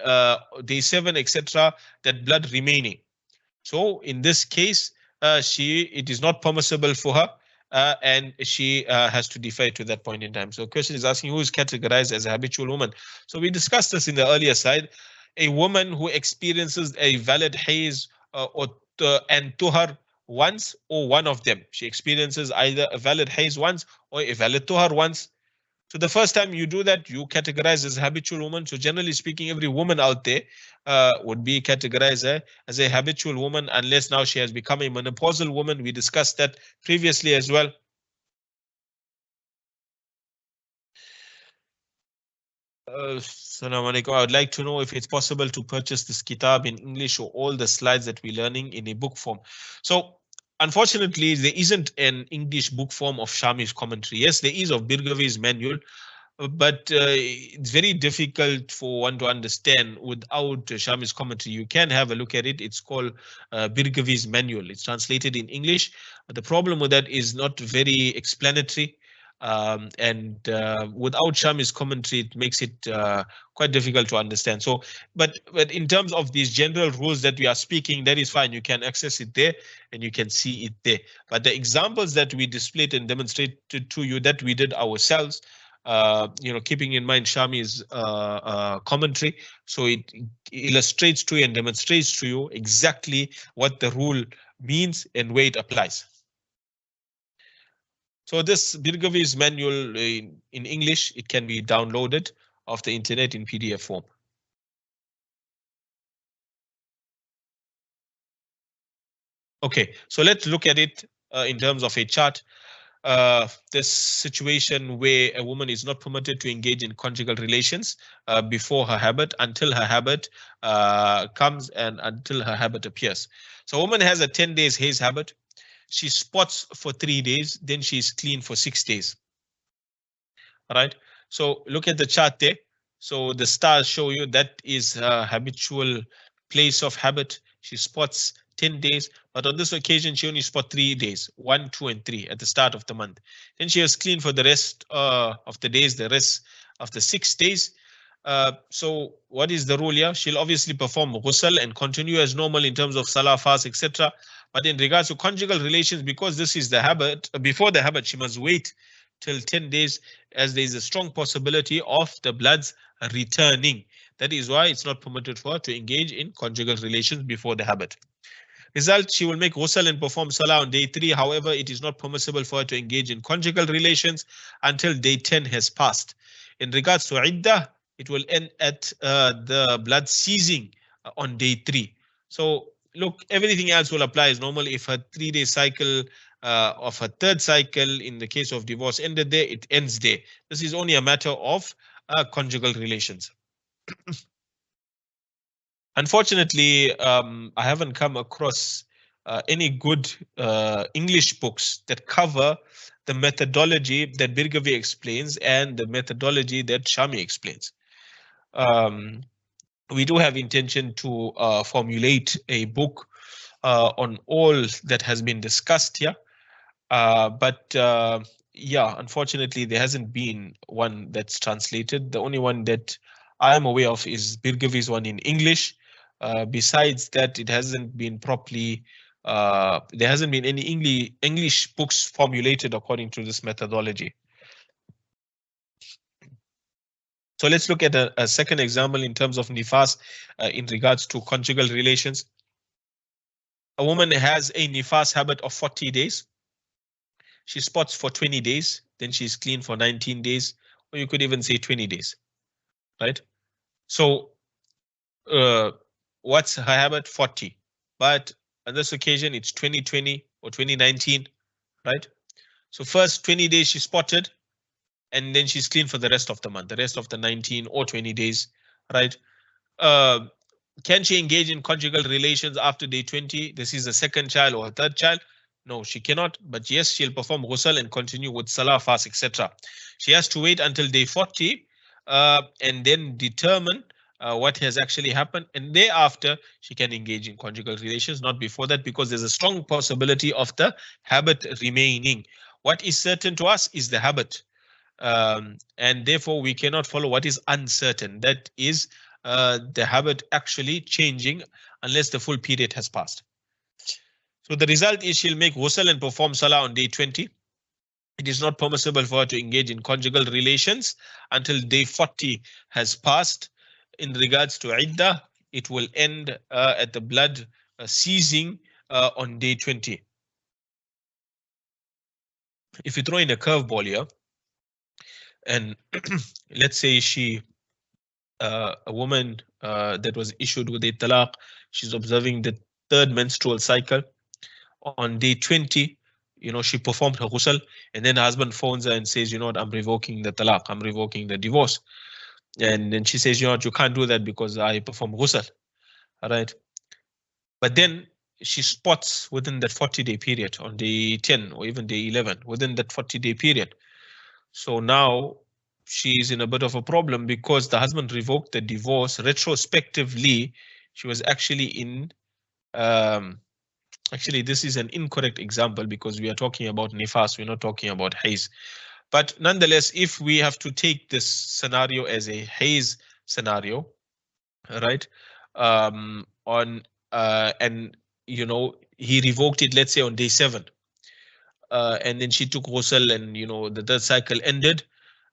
day 7, etc., that blood remaining. So in this case, it is not permissible for her, and she has to defer to that point in time. So the question is asking, who is categorized as a habitual woman? So we discussed this in the earlier slide. A woman who experiences a valid Haidh and tuhar once, or one of them. She experiences either a valid Haidh once or a valid tuhar once. So the first time you do that, you categorize as a habitual woman. So generally speaking, every woman out there would be categorized as a habitual woman, unless now she has become a menopausal woman. We discussed that previously as well. Assalamu alaikum. I would like to know if it's possible to purchase this kitab in English, or all the slides that we're learning in a book form. So unfortunately, there isn't an English book form of Shami's commentary. Yes, there is of Birgavi's manual, but it's very difficult for one to understand without Shami's commentary. You can have a look at it. It's called Birgavi's manual. It's translated in English. The problem with that is not very explanatory. And without Shami's commentary, it makes it quite difficult to understand. So, but in terms of these general rules that we are speaking, that is fine. You can access it there and you can see it there. But the examples that we displayed and demonstrated to you, that we did ourselves, keeping in mind Shami's commentary, so it illustrates to you and demonstrates to you exactly what the rule means and where it applies. So this Birgavi's manual in English, it can be downloaded off the internet in PDF form. Okay, so let's look at it in terms of a chart. This situation where a woman is not permitted to engage in conjugal relations before her habit, until her habit comes and until her habit appears. So a woman has a 10 days haze habit. She spots for 3 days, then she is clean for 6 days. All right. So look at the chart there. So the stars show you that is her habitual place of habit. She spots 10 days, but on this occasion, she only spot 3 days, 1, 2, and 3 at the start of the month. Then she was clean for the rest of the days, the rest of the 6 days. So what is the rule here? She'll obviously perform ghusl and continue as normal in terms of salah, fast, etc. But in regards to conjugal relations, because this is the habit, before the habit, she must wait till 10 days, as there is a strong possibility of the bloods returning. That is why it's not permitted for her to engage in conjugal relations before the habit. Result, she will make ghusl and perform salah on day 3. However, it is not permissible for her to engage in conjugal relations until day 10 has passed. In regards to iddah, it will end at the blood ceasing on day 3. So look, everything else will apply as normal. If her 3-day cycle of her 3rd cycle in the case of divorce ended there, it ends there. This is only a matter of conjugal relations. Unfortunately, I haven't come across any good English books that cover the methodology that Birgavi explains and the methodology that Shami explains. We do have intention to formulate a book on all that has been discussed here. But yeah, unfortunately, there hasn't been one that's translated. The only one that I am aware of is Birgavi's one in English. Besides that, it hasn't been properly, there hasn't been any English books formulated according to this methodology. So let's look at a second example in terms of nifas in regards to conjugal relations. A woman has a nifas habit of 40 days. She spots for 20 days, then she's clean for 19 days, or you could even say 20 days, right? So what's her habit? 40. But on this occasion, it's 2020 or 2019, right? So first 20 days she spotted, and then she's clean for the rest of the month, the rest of the 19 or 20 days, right? Can she engage in conjugal relations after day 20? This is the 2nd child or 3rd child. No, she cannot, but yes, she'll perform ghusl and continue with salah, fast, etc. She has to wait until day 40 and then determine what has actually happened, and thereafter she can engage in conjugal relations, not before that, because there's a strong possibility of the habit remaining. What is certain to us is the habit, and therefore we cannot follow what is uncertain. That is the habit actually changing unless the full period has passed. So the result is she'll make ghusl and perform salah on day 20. It is not permissible for her to engage in conjugal relations until day 40 has passed. In regards to iddah, it will end at the blood ceasing on day 20. If you throw in a curveball here, and let's say she, a woman that was issued with a talaq, she's observing the 3rd menstrual cycle. On day 20, she performed her ghusl, and then her husband phones her and says, you know what, I'm revoking the talaq, I'm revoking the divorce. And then she says, you know what, you can't do that because I perform ghusl. All right. But then she spots within that 40-day period on day 10 or even day 11, within that 40-day period. So now she's in a bit of a problem because the husband revoked the divorce. Retrospectively, she was actually in, actually, this is an incorrect example because we are talking about nifas, we're not talking about haze. But nonetheless, if we have to take this scenario as a haze scenario, right? And he revoked it, let's say on day 7. And then she took ghusl and the 3rd cycle ended.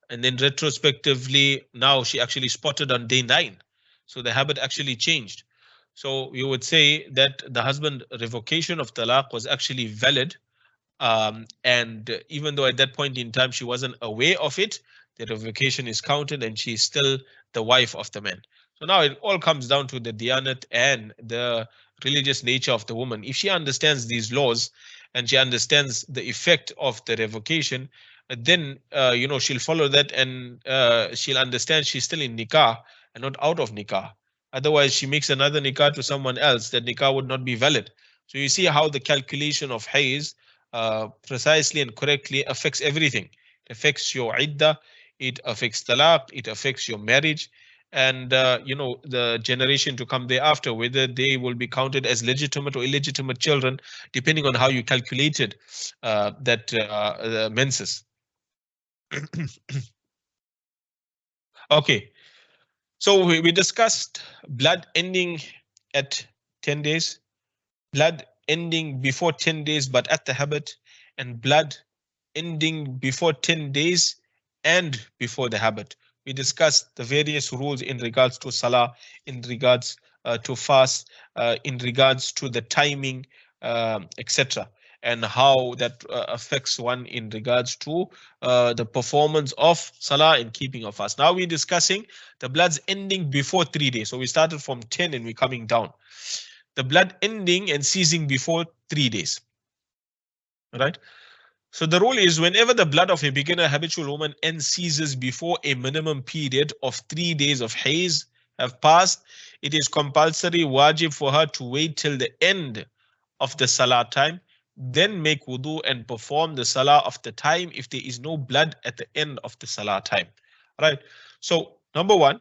And then retrospectively, now she actually spotted on day 9. So the habit actually changed. So you would say that the husband revocation of talaq was actually valid. And even though at that point in time she wasn't aware of it, the revocation is counted and she is still the wife of the man. So now it all comes down to the diyanat and the religious nature of the woman. If she understands these laws and she understands the effect of the revocation, then she'll follow that, and she'll understand she's still in nikah and not out of nikah. Otherwise, she makes another nikah to someone else, that nikah would not be valid. So you see how the calculation of Haidh precisely and correctly affects everything. It affects your iddah, it affects talaq, it affects your marriage, and the generation to come thereafter, whether they will be counted as legitimate or illegitimate children, depending on how you calculated that menses. Okay, so we discussed blood ending at 10 days, blood ending before 10 days but at the habit, and blood ending before 10 days and before the habit. We discussed the various rules in regards to salah, in regards to fast, in regards to the timing, etc., and how that affects one in regards to the performance of salah and keeping of fast. Now we're discussing the bloods ending before 3 days. So we started from 10 and we're coming down. The blood ending and ceasing before 3 days. Right? So the rule is whenever the blood of a beginner habitual woman ends ceases before a minimum period of 3 days of Haidh have passed, it is compulsory wajib for her to wait till the end of the salah time, then make wudu and perform the salah of the time if there is no blood at the end of the salah time. Right. So number one,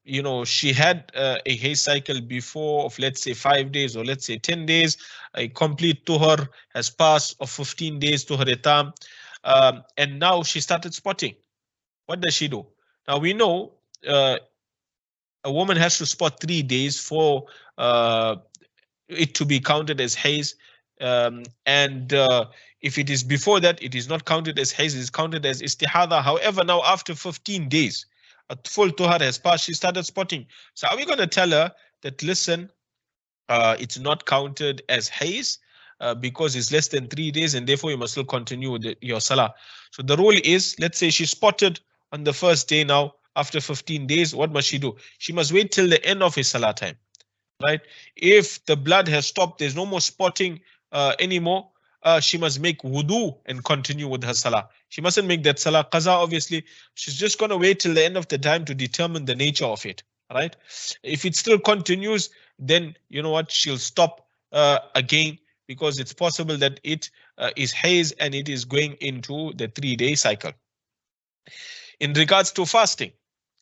she had a Haidh cycle before of, let's say, 5 days or let's say 10 days. A complete tuhur has passed of 15 days to her etam, and now she started spotting. What does she do? Now we know a woman has to spot 3 days for it to be counted as Haidh, and if it is before that, it is not counted as Haidh, it is counted as istihada. However, now after 15 days, a full tuhar has passed, she started spotting. So are we going to tell her that, listen, it's not counted as Haidh because it's less than 3 days and therefore you must still continue with your salah? So the rule is, let's say she spotted on the first day. Now after 15 days, what must she do? She must wait till the end of his salah time. Right? If the blood has stopped, there's no more spotting anymore, she must make wudu and continue with her salah. She mustn't make that salah qaza, obviously. She's just going to wait till the end of the time to determine the nature of it. Right? If it still continues, then you know what, she'll stop again, because it's possible that it is Haidh and it is going into the 3-day cycle. In regards to fasting,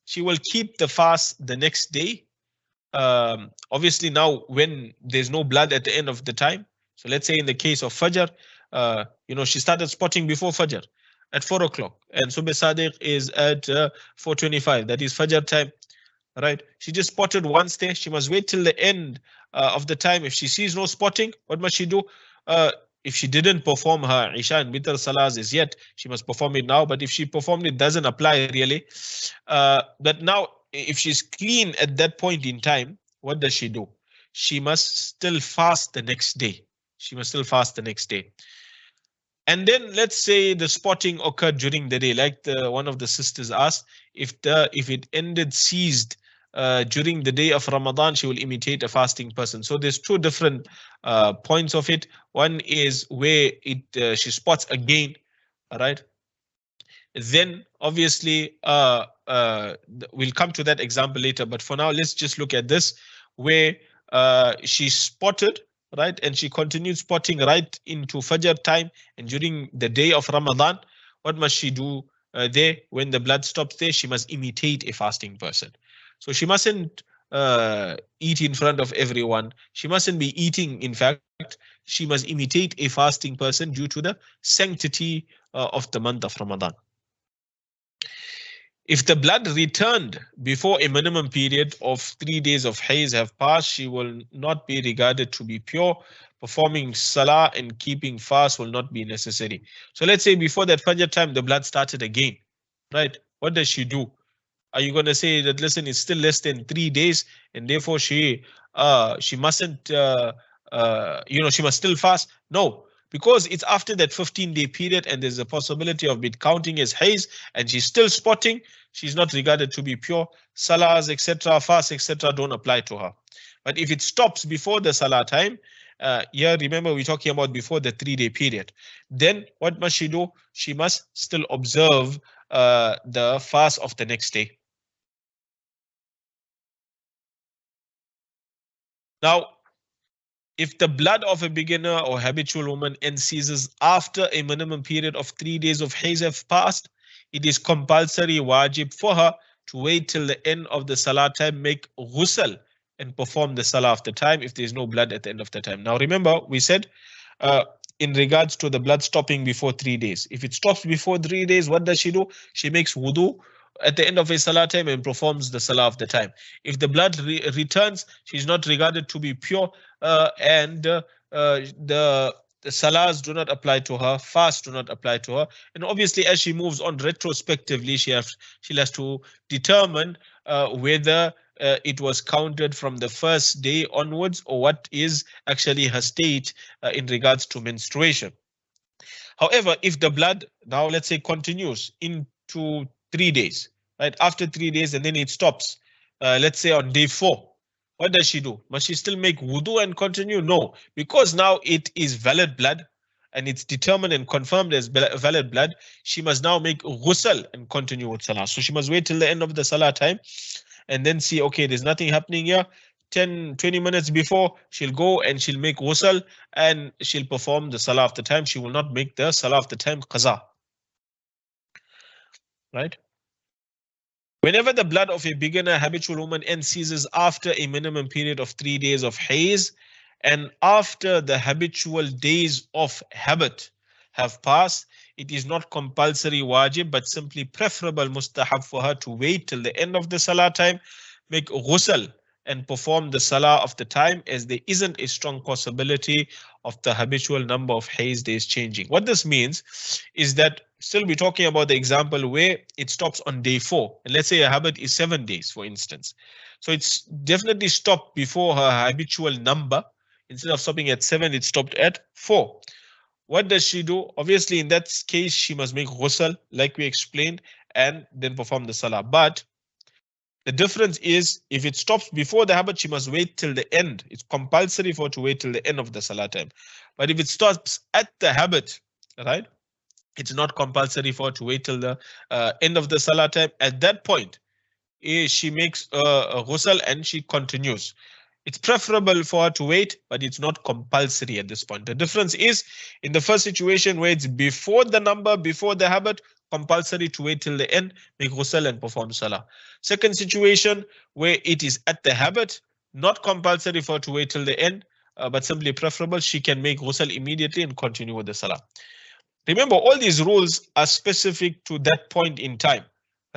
she will keep the fast the next day. Obviously now when there's no blood at the end of the time, so let's say in the case of Fajr, she started spotting before Fajr at 4 o'clock and Subh Sadiq is at 4:25, that is Fajr time, right? She just spotted once there, she must wait till the end of the time. If she sees no spotting, what must she do? If she didn't perform her Isha and Witr Salahs as yet, she must perform it now. But if she performed it, doesn't apply really. But now, if she's clean at that point in time, what does she do? She must still fast the next day. She must still fast the next day. And then let's say the spotting occurred during the day, like one of the sisters asked, if it ceased during the day of Ramadan, she will imitate a fasting person. So there's two different points of it. One is where she spots again, all right? Then obviously we'll come to that example later, but for now let's just look at this where she spotted, right, and she continued spotting right into Fajr time and during the day of Ramadan. What must she do there? When the blood stops there, she must imitate a fasting person. So she mustn't eat in front of everyone. She mustn't be eating. In fact, she must imitate a fasting person due to the sanctity of the month of Ramadan. If the blood returned before a minimum period of 3 days of Haidh have passed, she will not be regarded to be pure. Performing salah and keeping fast will not be necessary. So let's say before that Fajr time, the blood started again, right? What does she do? Are you going to say that, listen, it's still less than 3 days and therefore she mustn't, she must still fast? No. Because it's after that 15-day period and there's a possibility of it counting as Haidh and she's still spotting, she's not regarded to be pure. Salahs, etc., fasts, etc., don't apply to her. But if it stops before the Salah time, remember we're talking about before the 3-day period, then what must she do? She must still observe the fast of the next day. Now, If the blood of a beginner or habitual woman end ceases after a minimum period of 3 days of hayd have passed, it is compulsory wajib for her to wait till the end of the salah time, make ghusl, and perform the salah of the time if there is no blood at the end of the time. Now remember, we said in regards to the blood stopping before 3 days. If it stops before 3 days, what does she do? She makes wudu at the end of a salah time and performs the salah of the time. If the blood returns, she's not regarded to be pure, and the salahs do not apply to her, fasts do not apply to her. And obviously, as she moves on retrospectively, she'll has to determine whether it was counted from the first day onwards or what is actually her state in regards to menstruation. However, if the blood now, let's say, continues into 3 days, right? After 3 days and then it stops, let's say on day 4, what does she do? Must she still make wudu and continue? No, because now it is valid blood and it's determined and confirmed as valid blood. She must now make ghusl and continue with salah. So she must wait till the end of the salah time and then see, okay, there's nothing happening here. 10, 20 minutes before, she'll go and she'll make ghusl and she'll perform the salah of the time. She will not make the salah of the time qaza. Right? Whenever the blood of a beginner habitual woman end ceases after a minimum period of 3 days of hayd and after the habitual days of habit have passed, it is not compulsory wajib but simply preferable mustahab for her to wait till the end of the salah time, make ghusl and perform the salah of the time, as there isn't a strong possibility of the habitual number of hayd days changing. What this means is that still we're talking about the example where it stops on day 4. And let's say a habit is 7 days, for instance. So it's definitely stopped before her habitual number. Instead of stopping at 7, it stopped at 4. What does she do? Obviously, in that case, she must make ghusl, like we explained, and then perform the salah. But the difference is, if it stops before the habit, she must wait till the end. It's compulsory for her to wait till the end of the salah time. But if it stops at the habit, right, it's not compulsory for her to wait till the end of the salah time. At that point, she makes a ghusl and she continues. It's preferable for her to wait, but it's not compulsory at this point. The difference is, in the first situation where it's before the number, before the habit, compulsory to wait till the end, make ghusl and perform salah. Second situation where it is at the habit, not compulsory for her to wait till the end, but simply preferable, she can make ghusl immediately and continue with the salah. Remember, all these rules are specific to that point in time.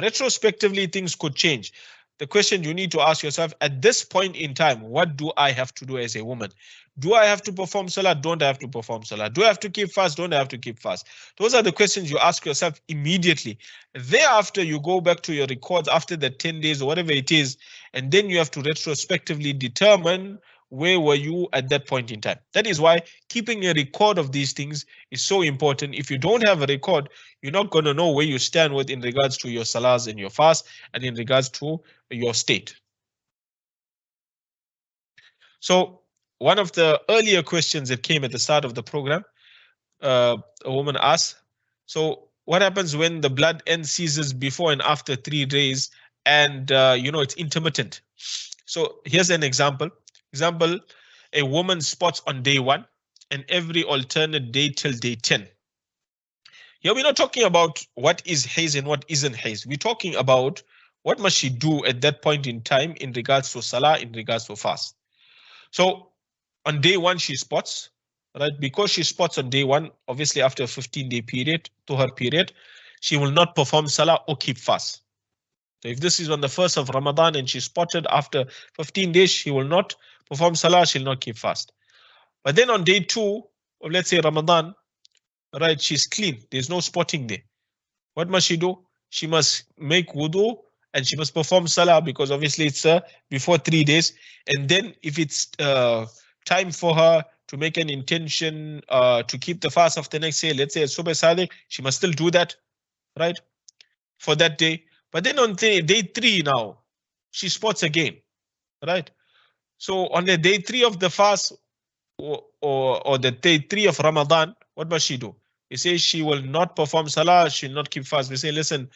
Retrospectively, things could change. The question you need to ask yourself, at this point in time, what do I have to do as a woman? Do I have to perform salah? Don't I have to perform salah? Do I have to keep fast? Don't I have to keep fast? Those are the questions you ask yourself immediately. Thereafter, you go back to your records after the 10 days or whatever it is, and then you have to retrospectively determine where were you at that point in time. That is why keeping a record of these things is so important. If you don't have a record, you're not going to know where you stand with in regards to your salahs and your fast and in regards to your state. So one of the earlier questions that came at the start of the program, a woman asked, so what happens when the blood end ceases before and after 3 days and it's intermittent? So here's an example. A woman spots on day 1 and every alternate day till day 10. Here we're not talking about what is hayd and what isn't hayd. We're talking about what must she do at that point in time in regards to salah, in regards to fast. So on day 1 she spots, right? Because she spots on day 1, obviously after a 15-day period, to her period, she will not perform salah or keep fast. So if this is on the 1st of Ramadan and she spotted after 15 days, she will not perform salah, she'll not keep fast. But then on day 2 of, let's say, Ramadan, right, she's clean, there's no spotting there. What must she do? She must make wudu and she must perform salah, because obviously it's before 3 days. And then if it's time for her to make an intention to keep the fast of the next day, let's say it's Subh Sadiq, she must still do that, right, for that day. But then on day 3 now, she spots again, right? So on the day 3 of the fast or the day 3 of Ramadan, what must she do? You say she will not perform salah, she'll not keep fast. We say, listen,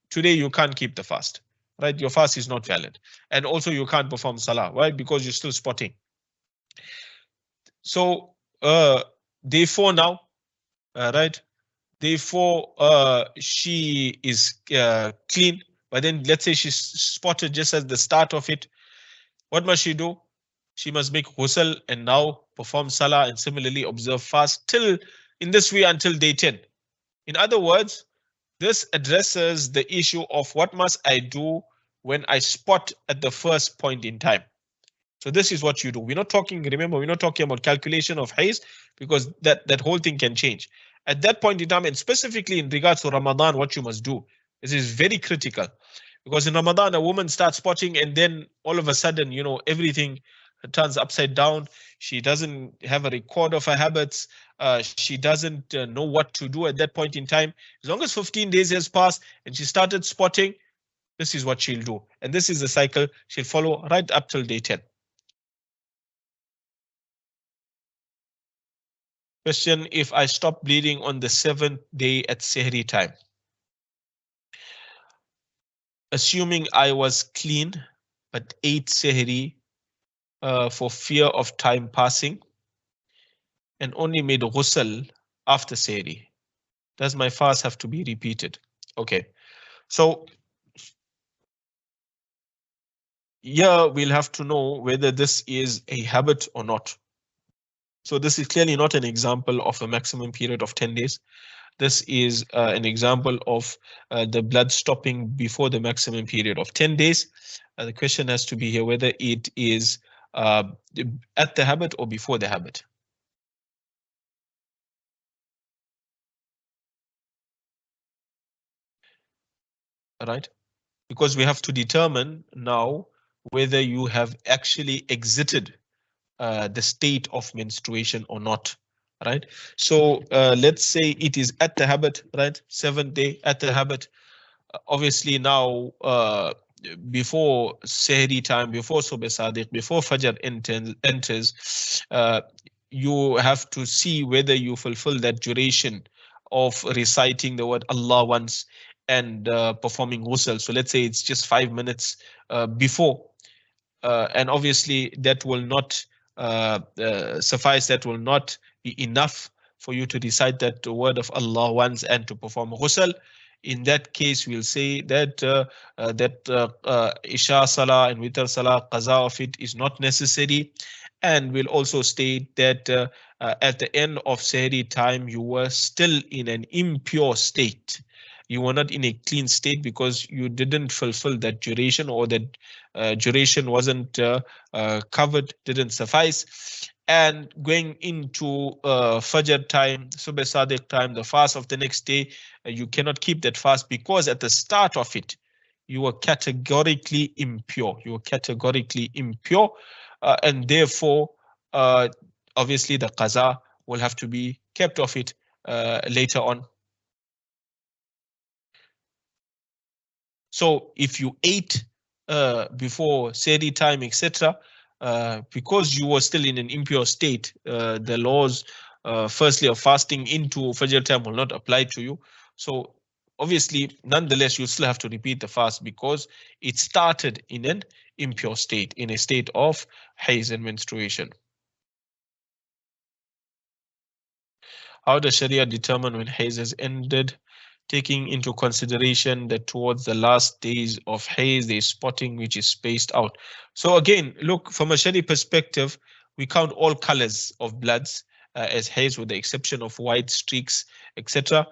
today you can't keep the fast, right? Your fast is not valid. And also you can't perform salah, right? Because you're still spotting. So day 4 now, right? Day 4, she is clean, but then let's say she's spotted just at the start of it. What must she do? She must make ghusl and now perform salah and similarly observe fast till in this way until day 10. In other words, this addresses the issue of what must I do when I spot at the first point in time. So this is what you do. We're not talking, remember, we're not talking about calculation of haze because that whole thing can change. At that point in time, and specifically in regards to Ramadan, what you must do, this is very critical. Because in Ramadan, a woman starts spotting and then all of a sudden, everything turns upside down. She doesn't have a record of her habits. She doesn't know what to do at that point in time. As long as 15 days has passed and she started spotting, this is what she'll do. And this is the cycle she'll follow right up till day 10. Question, if I stop bleeding on the 7th day at Sehri time, assuming I was clean, but ate Sehri for fear of time passing and only made ghusl after Sehri, does my fast have to be repeated? Okay, so yeah, we'll have to know whether this is a habit or not. So this is clearly not an example of a maximum period of 10 days. This is an example of the blood stopping before the maximum period of 10 days. The question has to be here whether it is at the habit or before the habit. Right? Because we have to determine now whether you have actually exited the state of menstruation or not. Right? So let's say it is at the habit, right? 7th day at the habit. Obviously now before Sehri time, before Subh Sadiq, before Fajr enters, you have to see whether you fulfill that duration of reciting the word Allah once and performing ghusl. So let's say it's just 5 minutes before, and obviously that will not suffice, that will not be enough for you to recite that word of Allah once and to perform ghusl. In that case, we'll say that Isha Salah and Witr Salah, qaza of it is not necessary. And we'll also state that at the end of Sehri time, you were still in an impure state. You were not in a clean state because you didn't fulfill that duration, or that duration wasn't covered, didn't suffice. And going into Fajr time, Subh Sadiq time, the fast of the next day, you cannot keep that fast because at the start of it, you were categorically impure. You were categorically impure, and therefore, obviously, the qaza will have to be kept of it later on. So if you ate before Sehri time, etc., because you were still in an impure state, the laws, firstly, of fasting into Fajr time will not apply to you. So obviously, nonetheless, you still have to repeat the fast because it started in an impure state, in a state of haze and menstruation. How does Sharia determine when haze has ended? Taking into consideration that towards the last days of haze, there is spotting which is spaced out. So again, look, from a Sharia perspective, we count all colors of bloods as haze with the exception of white streaks, etc.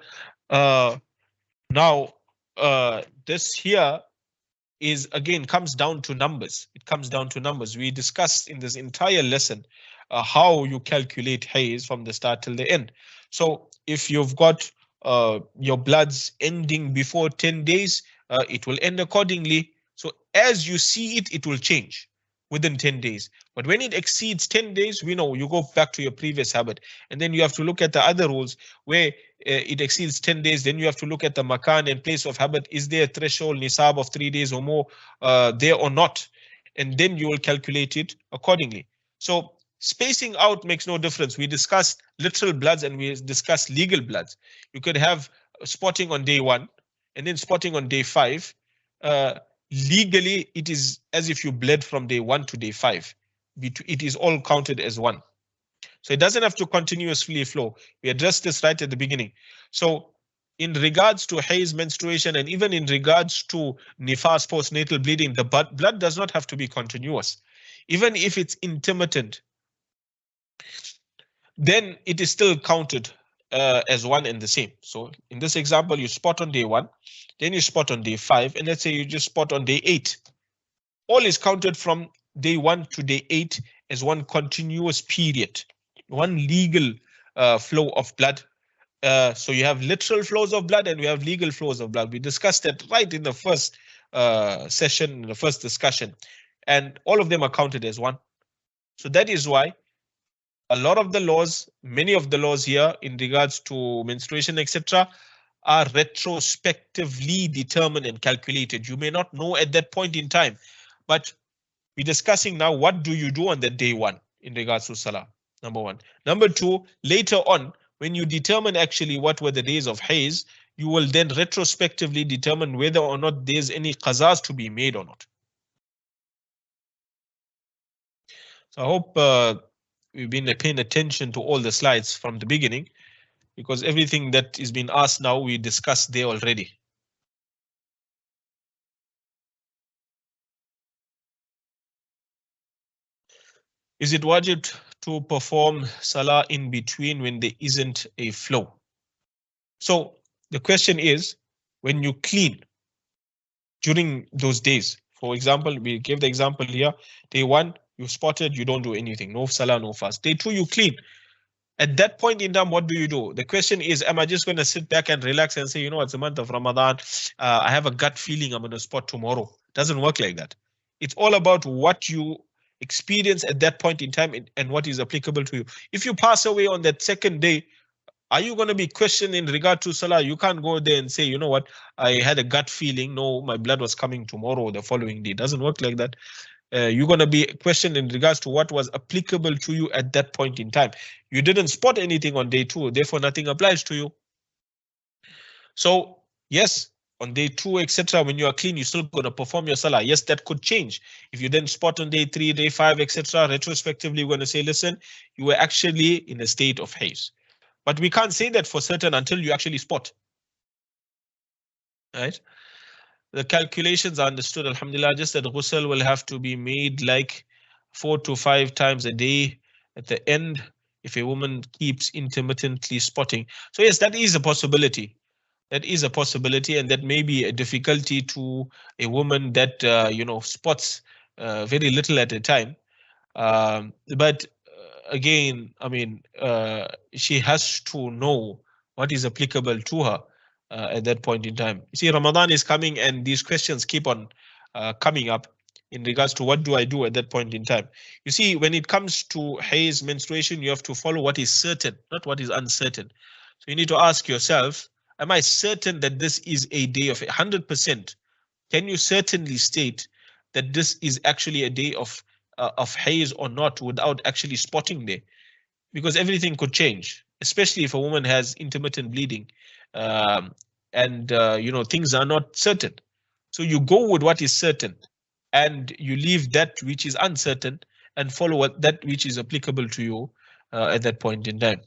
Now, this here is again comes down to numbers. It comes down to numbers. We discussed in this entire lesson how you calculate haze from the start till the end. So if you've got your bloods ending before 10 days, it will end accordingly. So as you see it, it will change within 10 days. But when it exceeds 10 days, we know you go back to your previous habit. And then you have to look at the other rules where it exceeds 10 days. Then you have to look at the makan and place of habit. Is there a threshold nisab of 3 days or more there or not? And then you will calculate it accordingly. So spacing out makes no difference. We discussed literal bloods and we discussed legal bloods. You could have spotting on day 1 and then spotting on day 5. Legally, it is as if you bled from day 1 to day 5. It is all counted as one. So it doesn't have to continuously flow. We addressed this right at the beginning. So in regards to Haidh, menstruation, and even in regards to nifas, postnatal bleeding, the blood does not have to be continuous. Even if it's intermittent, then it is still counted as one and the same. So in this example, you spot on day 1, then you spot on day 5, and let's say you just spot on day 8. All is counted from day 1 to day 8 as one continuous period, one legal flow of blood. So you have literal flows of blood and we have legal flows of blood. We discussed that right in the first session, the first discussion, and all of them are counted as one. So that is why a lot of the laws, many of the laws here in regards to menstruation, etc., are retrospectively determined and calculated. You may not know at that point in time, but we're discussing now what do you do on that day 1 in regards to Salah, number 1. Number 2, later on, when you determine actually what were the days of Haidh, you will then retrospectively determine whether or not there's any qazas to be made or not. So I hope we've been paying attention to all the slides from the beginning, because everything that is being asked now we discussed there already. Is it wajib to perform Salah in between when there isn't a flow? So the question is, when you clean during those days, for example, we gave the example here, day 1, you spotted, you don't do anything, no Salah, no fast. Day 2, you clean. At that point in time, what do you do? The question is, am I just going to sit back and relax and say, you know, it's the month of Ramadan, I have a gut feeling I'm going to spot tomorrow? It doesn't work like that. It's all about what you experience at that point in time and what is applicable to you. If you pass away on that second day, are you going to be questioned in regard to Salah? You can't go there and say, you know what, I had a gut feeling, no, my blood was coming tomorrow or the following day. It doesn't work like that. You're going to be questioned in regards to what was applicable to you at that point in time. You didn't spot anything on day 2, therefore nothing applies to you. So yes, on day 2, etc., when you are clean, you're still going to perform your Salah. Yes, that could change. If you then spot on day 3, day 5, etc., retrospectively, we're going to say, listen, you were actually in a state of Haidh. But we can't say that for certain until you actually spot. Right? The calculations are understood, alhamdulillah, just that ghusl will have to be made like 4 to 5 times a day at the end if a woman keeps intermittently spotting. So yes, that is a possibility. That is a possibility, and that may be a difficulty to a woman that you know, spots very little at a time. But again, I mean, she has to know what is applicable to her at that point in time. You see, Ramadan is coming and these questions keep on coming up in regards to what do I do at that point in time. You see, when it comes to Haidh, menstruation, you have to follow what is certain, not what is uncertain. So you need to ask yourself, am I certain that this is a day of 100%? Can you certainly state that this is actually a day of Haidh or not without actually spotting there? Because everything could change, especially if a woman has intermittent bleeding and you know, things are not certain. So you go with what is certain and you leave that which is uncertain and follow that which is applicable to you at that point in time.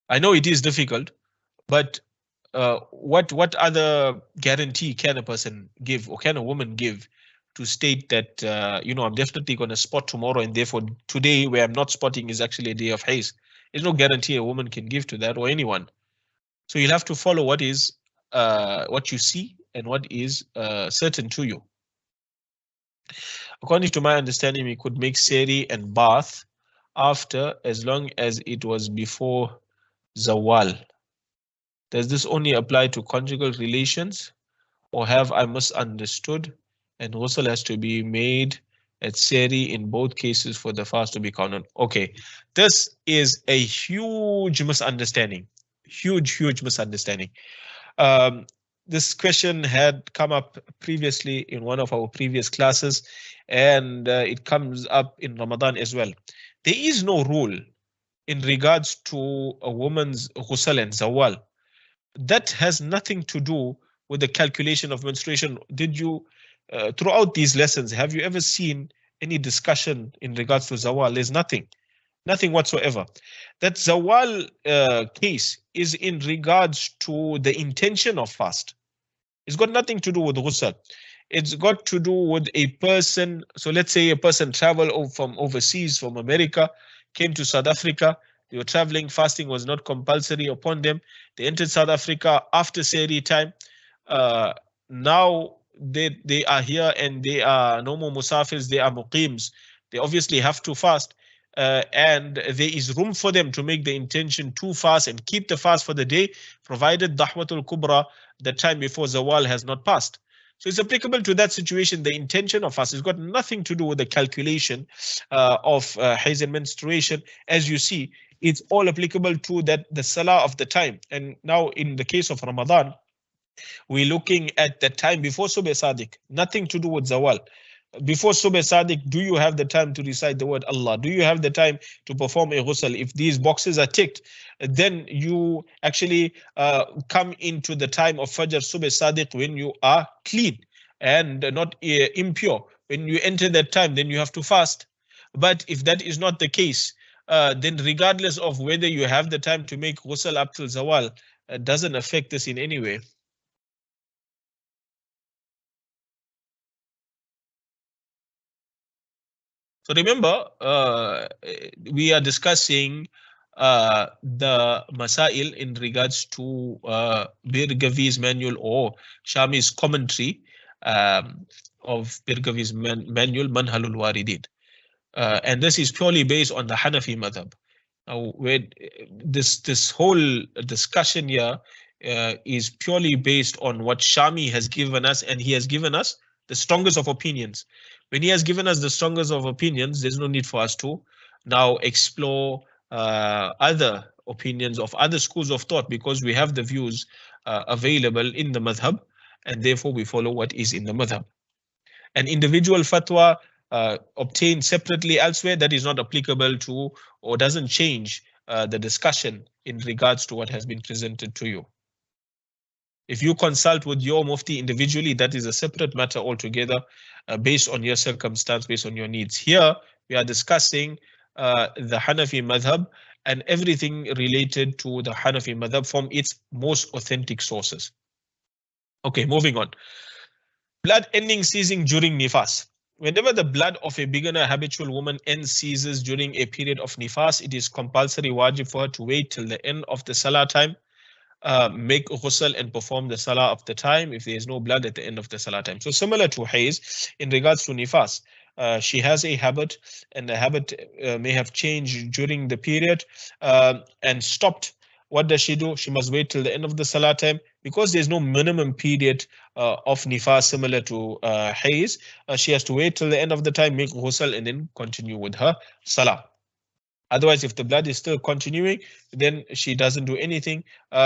I know it is difficult, but what other guarantee can a person give, or can a woman give, to state that you know, I'm definitely going to spot tomorrow and therefore today where I'm not spotting is actually a day of Haidh? There's no guarantee a woman can give to that, or anyone. So you'll have to follow what is what you see and what is certain to you. According to my understanding, we could make seri and bath after, as long as it was before zawal. Does this only apply to conjugal relations, or have I misunderstood and ghusl has to be made at seri in both cases for the fast to be counted? Okay, this is a huge misunderstanding. Huge misunderstanding. This question had come up previously in one of our previous classes, and it comes up in Ramadan as well. There is no rule in regards to a woman's ghusl and zawal. That has nothing to do with the calculation of menstruation. Did you, throughout these lessons, have you ever seen any discussion in regards to zawal. There's nothing whatsoever. That zawal case is in regards to the intention of fast. It's got nothing to do with ghusl. It's got to do with a person. So let's say a person traveled from overseas, from America, came to South Africa. They were traveling, fasting was not compulsory upon them. They entered South Africa after Sehri time. Now they are here and they are no more musafirs, they are muqims. They obviously have to fast. And there is room for them to make the intention to fast and keep the fast for the day, provided dahwatul kubra, the time before zawal, has not passed. So it's applicable to that situation. The intention of fast has got nothing to do with the calculation of haidh and menstruation. As you see, it's all applicable to that the salah of the time. And now in the case of Ramadan, we're looking at the time before Subh Sadiq, nothing to do with zawal. Before Subh Sadiq, do you have the time to recite the word Allah? Do you have the time to perform a ghusl? If these boxes are ticked, then you actually come into the time of Fajr Subh Sadiq when you are clean and not impure. When you enter that time, then you have to fast. But if that is not the case, then regardless of whether you have the time to make ghusl up till zawal, doesn't affect this in any way. So remember, we are discussing the masail in regards to Birgavi's manual or Shami's commentary of Birgavi's manual Manhalul Waridin. And this is purely based on the Hanafi madhab. Where this whole discussion here is purely based on what Shami has given us, and he has given us the strongest of opinions. When he has given us the strongest of opinions, there's no need for us to now explore other opinions of other schools of thought, because we have the views available in the madhab, and therefore we follow what is in the madhab. An individual fatwa obtained separately elsewhere, that is not applicable to or doesn't change the discussion in regards to what has been presented to you. If you consult with your mufti individually, that is a separate matter altogether, based on your circumstance, based on your needs. Here, we are discussing the Hanafi madhab and everything related to the Hanafi madhab from its most authentic sources. Okay, moving on. Blood ending, ceasing during nifas. Whenever the blood of a beginner habitual woman ends, ceases during a period of nifas, it is compulsory wajib for her to wait till the end of the salah time, make ghusl and perform the salah of the time if there is no blood at the end of the salah time. So similar to haidh, in regards to nifas, she has a habit, and the habit may have changed during the period and stopped. What does she do? She must wait till the end of the salah time, because there's no minimum period of nifas similar to haidh. She has to wait till the end of the time, make ghusl, and then continue with her salah. Otherwise, if the blood is still continuing, then she doesn't do anything.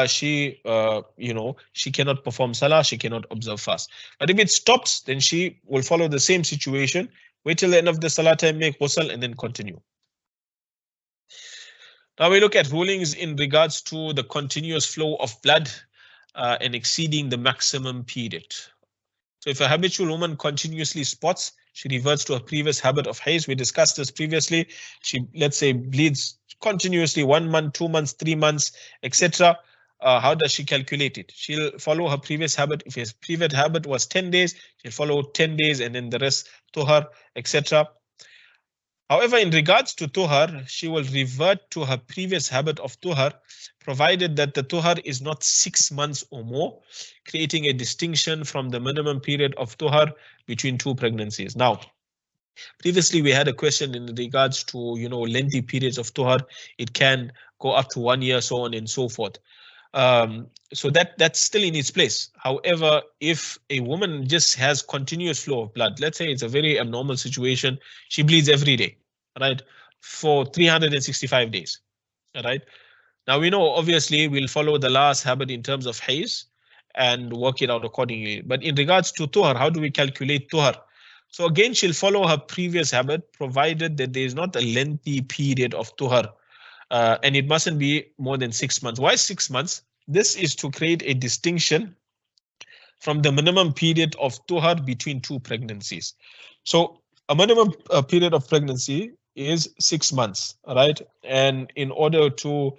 She cannot perform salah, she cannot observe fast. But if it stops, then she will follow the same situation, wait till the end of the salah time, make ghusl, and then continue. Now we look at rulings in regards to the continuous flow of blood and exceeding the maximum period. So if a habitual woman continuously spots, she reverts to her previous habit of haidh. We discussed this previously. She, let's say, bleeds continuously 1 month, 2 months, 3 months, etc. How does she calculate it? She'll follow her previous habit. If his previous habit was 10 days, she'll follow 10 days and then the rest tuhar, etc. However, in regards to tuhar, she will revert to her previous habit of tuhar, provided that the tuhar is not 6 months or more, creating a distinction from the minimum period of tuhar between two pregnancies. Now, previously we had a question in regards to, lengthy periods of tuhar. It can go up to 1 year, so on and so forth. So that's still in its place. However, if a woman just has continuous flow of blood, let's say it's a very abnormal situation, she bleeds every day, right, for 365 days, right? Now we know obviously we'll follow the last habit in terms of haidh and work it out accordingly. But in regards to tuhar, how do we calculate tuhar? So again, she'll follow her previous habit, provided that there is not a lengthy period of tuhar. And it mustn't be more than 6 months. Why 6 months? This is to create a distinction from the minimum period of tuhar between two pregnancies. So a minimum period of pregnancy is 6 months, right? And in order to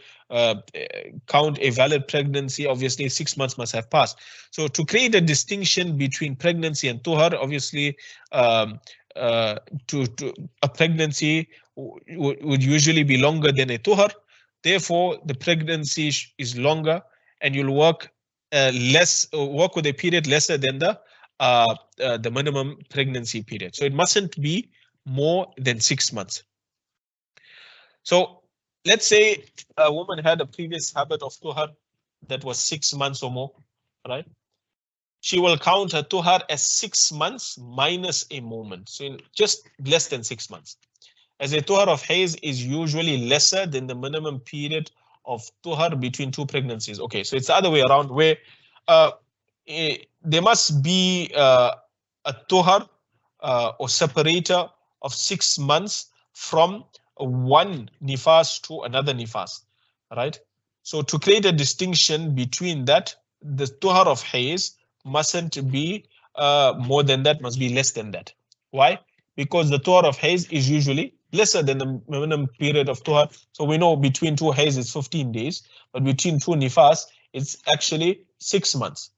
count a valid pregnancy, obviously 6 months must have passed. So to create a distinction between pregnancy and tuhar, obviously um, to a pregnancy would usually be longer than a tuhar. Therefore, the pregnancy is longer, and you'll work work with a period lesser than the minimum pregnancy period. So it mustn't be more than 6 months. So let's say a woman had a previous habit of tuhar that was 6 months or more, right? She will count her tuhar as 6 months minus a moment, so just less than 6 months. As a tuhar of haidh is usually lesser than the minimum period of tuhar between two pregnancies. Okay, so it's the other way around, where there must be a tuhar or separator of 6 months from one nifas to another nifas, right? So to create a distinction between that, the tuhar of haidh mustn't be more than that, must be less than that. Why? Because the tuhar of haidh is usually lesser than the minimum period of tuhar. So we know between two haidh is 15 days, but between two nifas, it's actually 6 months.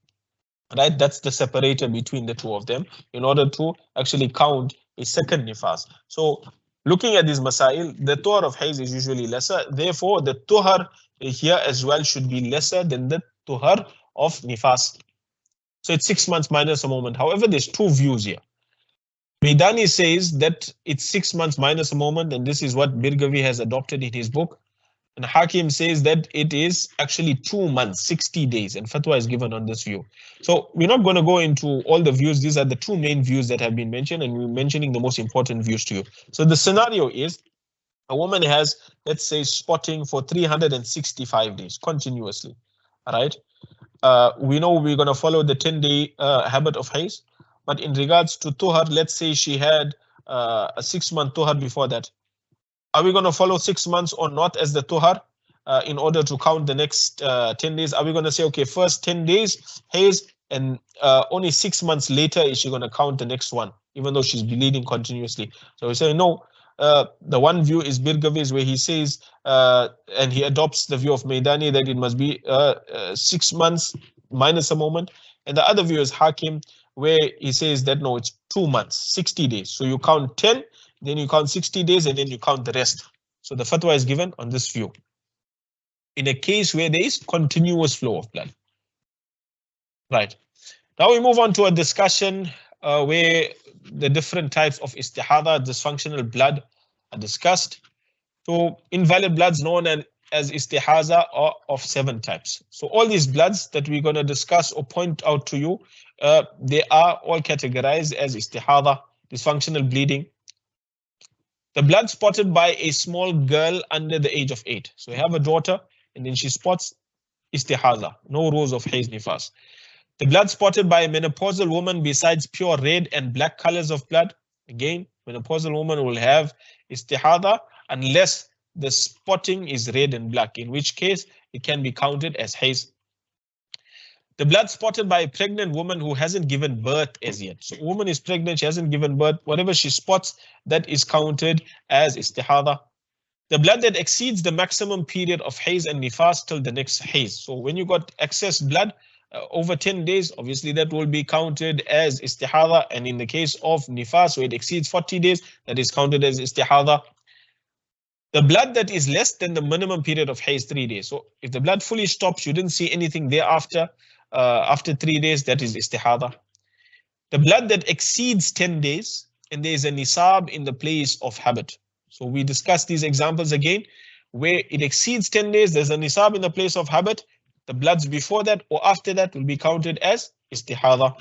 Right, that's the separator between the two of them in order to actually count a second nifas. So looking at these masail, the tuhar of haidh is usually lesser. Therefore, the tuhar here as well should be lesser than the tuhar of nifas. So it's 6 months minus a moment. However, there's two views here. Maidani says that it's 6 months minus a moment, and this is what Birgavi has adopted in his book. And Hakim says that it is actually 2 months, 60 days, and fatwa is given on this view. So we're not going to go into all the views. These are the two main views that have been mentioned, and we're mentioning the most important views to you. So the scenario is a woman has, let's say, spotting for 365 days continuously. All right. We know we're going to follow the 10-day habit of haidh, but in regards to tuhar, let's say she had a 6-month tuhar before that. Are we going to follow 6 months or not as the tuhar in order to count the next 10 days? Are we going to say, okay, first 10 days haidh, and only 6 months later is she going to count the next one, even though she's bleeding continuously? So we say no. The one view is Birgavi's, where he says, and he adopts the view of Maidani, that it must be 6 months minus a moment. And the other view is Hakim, where he says that no, it's 2 months, 60 days. So you count 10, then you count 60 days, and then you count the rest. So the fatwa is given on this view. In a case where there is continuous flow of blood. Right. Now we move on to a discussion where the different types of istihada, dysfunctional blood, are discussed. So invalid bloods known as istihaza are of 7 types. So all these bloods that we're going to discuss or point out to you, they are all categorized as istihada, dysfunctional bleeding. The blood spotted by a small girl under the age of 8. So we have a daughter, and then she spots istihaza, no rules of haidh nifas. The blood spotted by a menopausal woman besides pure red and black colors of blood. Again, menopausal woman will have istihada unless the spotting is red and black, in which case it can be counted as haidh. The blood spotted by a pregnant woman who hasn't given birth as yet. So a woman is pregnant, she hasn't given birth. Whatever she spots, that is counted as istihada. The blood that exceeds the maximum period of haidh and nifas till the next haidh. So when you got excess blood over 10 days, obviously that will be counted as istihada. And in the case of nifas, where it exceeds 40 days, that is counted as istihada. The blood that is less than the minimum period of haidh, 3 days. So if the blood fully stops, you didn't see anything thereafter, after 3 days, that is istihada. The blood that exceeds 10 days, and there is a nisab in the place of habit. So we discussed these examples again, where it exceeds 10 days, there's a nisab in the place of habit. The bloods before that or after that will be counted as istihada.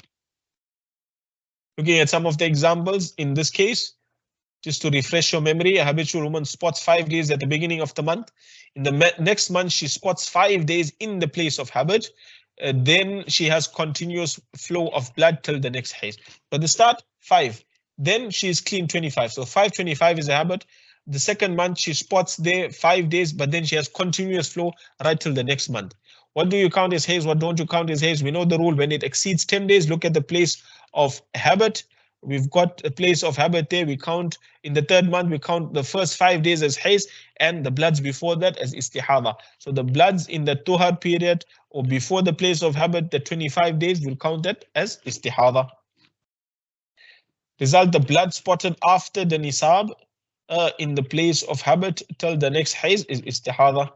Looking at some of the examples in this case, just to refresh your memory, a habitual woman spots 5 days at the beginning of the month. In the next month, she spots 5 days in the place of habit. Then she has continuous flow of blood till the next haidh. But the start, 5. Then she is clean 25. So 525 is a habit. The second month, she spots there 5 days, but then she has continuous flow right till the next month. What do you count as haidh? What don't you count as haidh? We know the rule. When it exceeds 10 days, look at the place of habit. we've got a place of habit there. We count in the 3rd month, we count the first 5 days as hayd and the bloods before that as istihada. So the bloods in the tuhar period or before the place of habit, the 25 days, we'll count that as istihada. Result, the blood spotted after the nisab in the place of habit till the next hayd is istihada.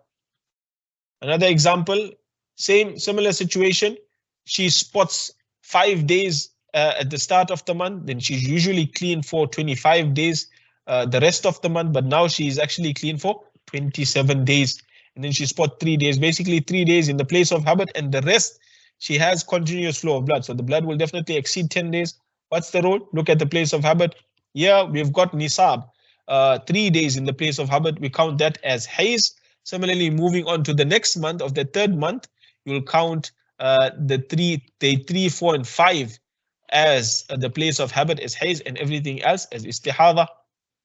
Another example, similar situation. She spots 5 days at the start of the month, then she's usually clean for 25 days the rest of the month, but now she is actually clean for 27 days. And then she spots 3 days, basically 3 days in the place of habit, and the rest she has continuous flow of blood. So the blood will definitely exceed 10 days. What's the rule? Look at the place of habit. Here we've got nisab, 3 days in the place of habit. We count that as hayd. Similarly, moving on to the next month of the 3rd month, you'll count day 3, 4, and 5 as the place of habit as hayd and everything else as istihada.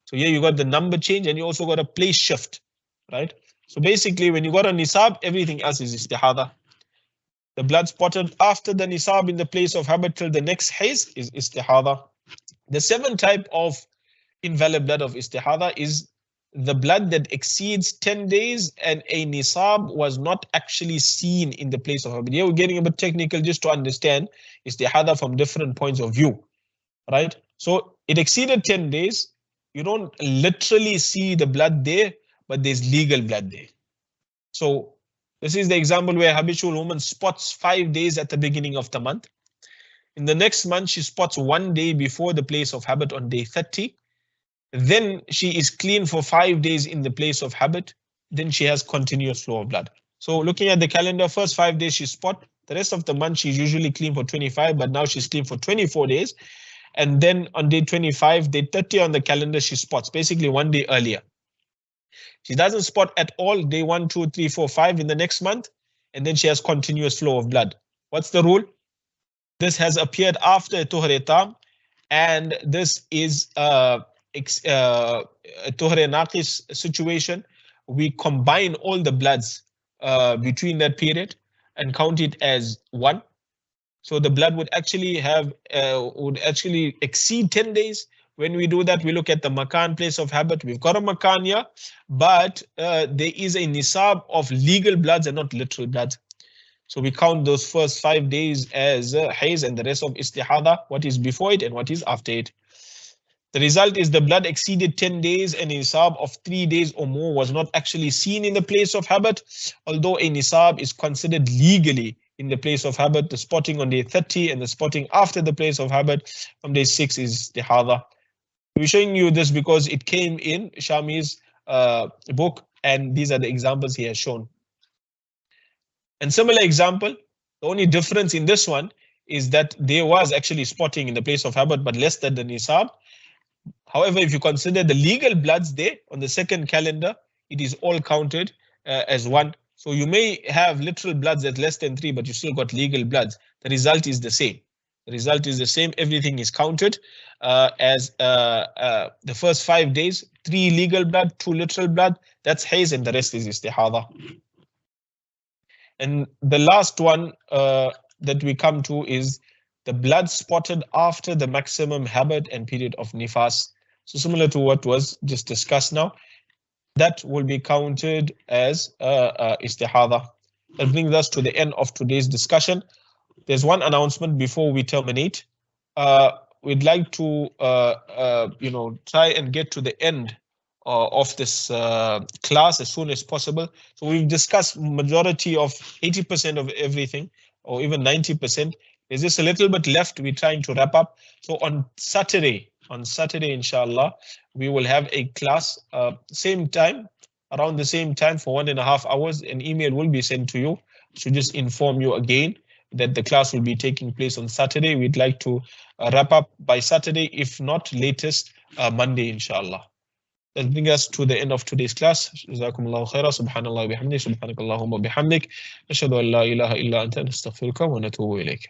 So here you got the number change and you also got a place shift, right? So basically, when you got a nisab, everything else is istihada. The blood spotted after the nisab in the place of habit till the next hayd is istihada. The 7th type of invalid blood of istihada is the blood that exceeds 10 days and a nisab was not actually seen in the place of habit. Here we're getting a bit technical just to understand istihada from different points of view, right? So it exceeded 10 days. You don't literally see the blood there, but there's legal blood there. So this is the example where a habitual woman spots 5 days at the beginning of the month. In the next month, she spots 1 day before the place of habit on day 30. Then she is clean for 5 days in the place of habit. Then she has continuous flow of blood. So looking at the calendar, first 5 days she spot. The rest of the month she's usually clean for 25, but now she's clean for 24 days. And then on day 25, day 30 on the calendar, she spots, basically 1 day earlier. She doesn't spot at all day 1, 2, 3, 4, 5 in the next month. And then she has continuous flow of blood. What's the rule? This has appeared after Tuhar Tam, and this is Tuhar Naqis situation. We combine all the bloods between that period and count it as 1. So the blood would actually exceed 10 days. When we do that, we look at the makan, place of habit. We've got a makan here, but there is a nisab of legal bloods and not literal bloods. So we count those first 5 days as hayd and the rest of istihada, what is before it and what is after it. The result is the blood exceeded 10 days and a nisab of 3 days or more was not actually seen in the place of habit. Although a nisab is considered legally in the place of habit, the spotting on day 30 and the spotting after the place of habit from day 6 is istihada. We're showing you this because it came in Shami's book, and these are the examples he has shown. And similar example, the only difference in this one is that there was actually spotting in the place of habit, but less than the nisab. However, if you consider the legal bloods there on the 2nd calendar, it is all counted as 1. So you may have literal bloods at less than 3, but you still got legal bloods. The result is the same. The result is the same. Everything is counted as the first 5 days, 3 legal blood, 2 literal blood. That's hayd, and the rest is istihada. And the last one that we come to is the blood spotted after the maximum habit and period of nifas. So similar to what was just discussed now, that will be counted as istihada. That brings us to the end of today's discussion. There's one announcement before we terminate. We'd like to try and get to the end of this class as soon as possible. So we've discussed majority of 80% of everything, or even 90%. There's just a little bit left. We're trying to wrap up. So on Saturday, inshallah, we will have a class, same time, around the same time for 1.5 hours. An email will be sent to you to just inform you again that the class will be taking place on Saturday. We'd like to wrap up by Saturday, if not latest Monday, inshallah. That brings us to the end of today's class. Jazakumullahu khaira. Subhanallah bihamdik. Subhanakallahumma bihamdik. Ashhadu an la ilaha illa anta nastaghfiruka wa natubu ilayk.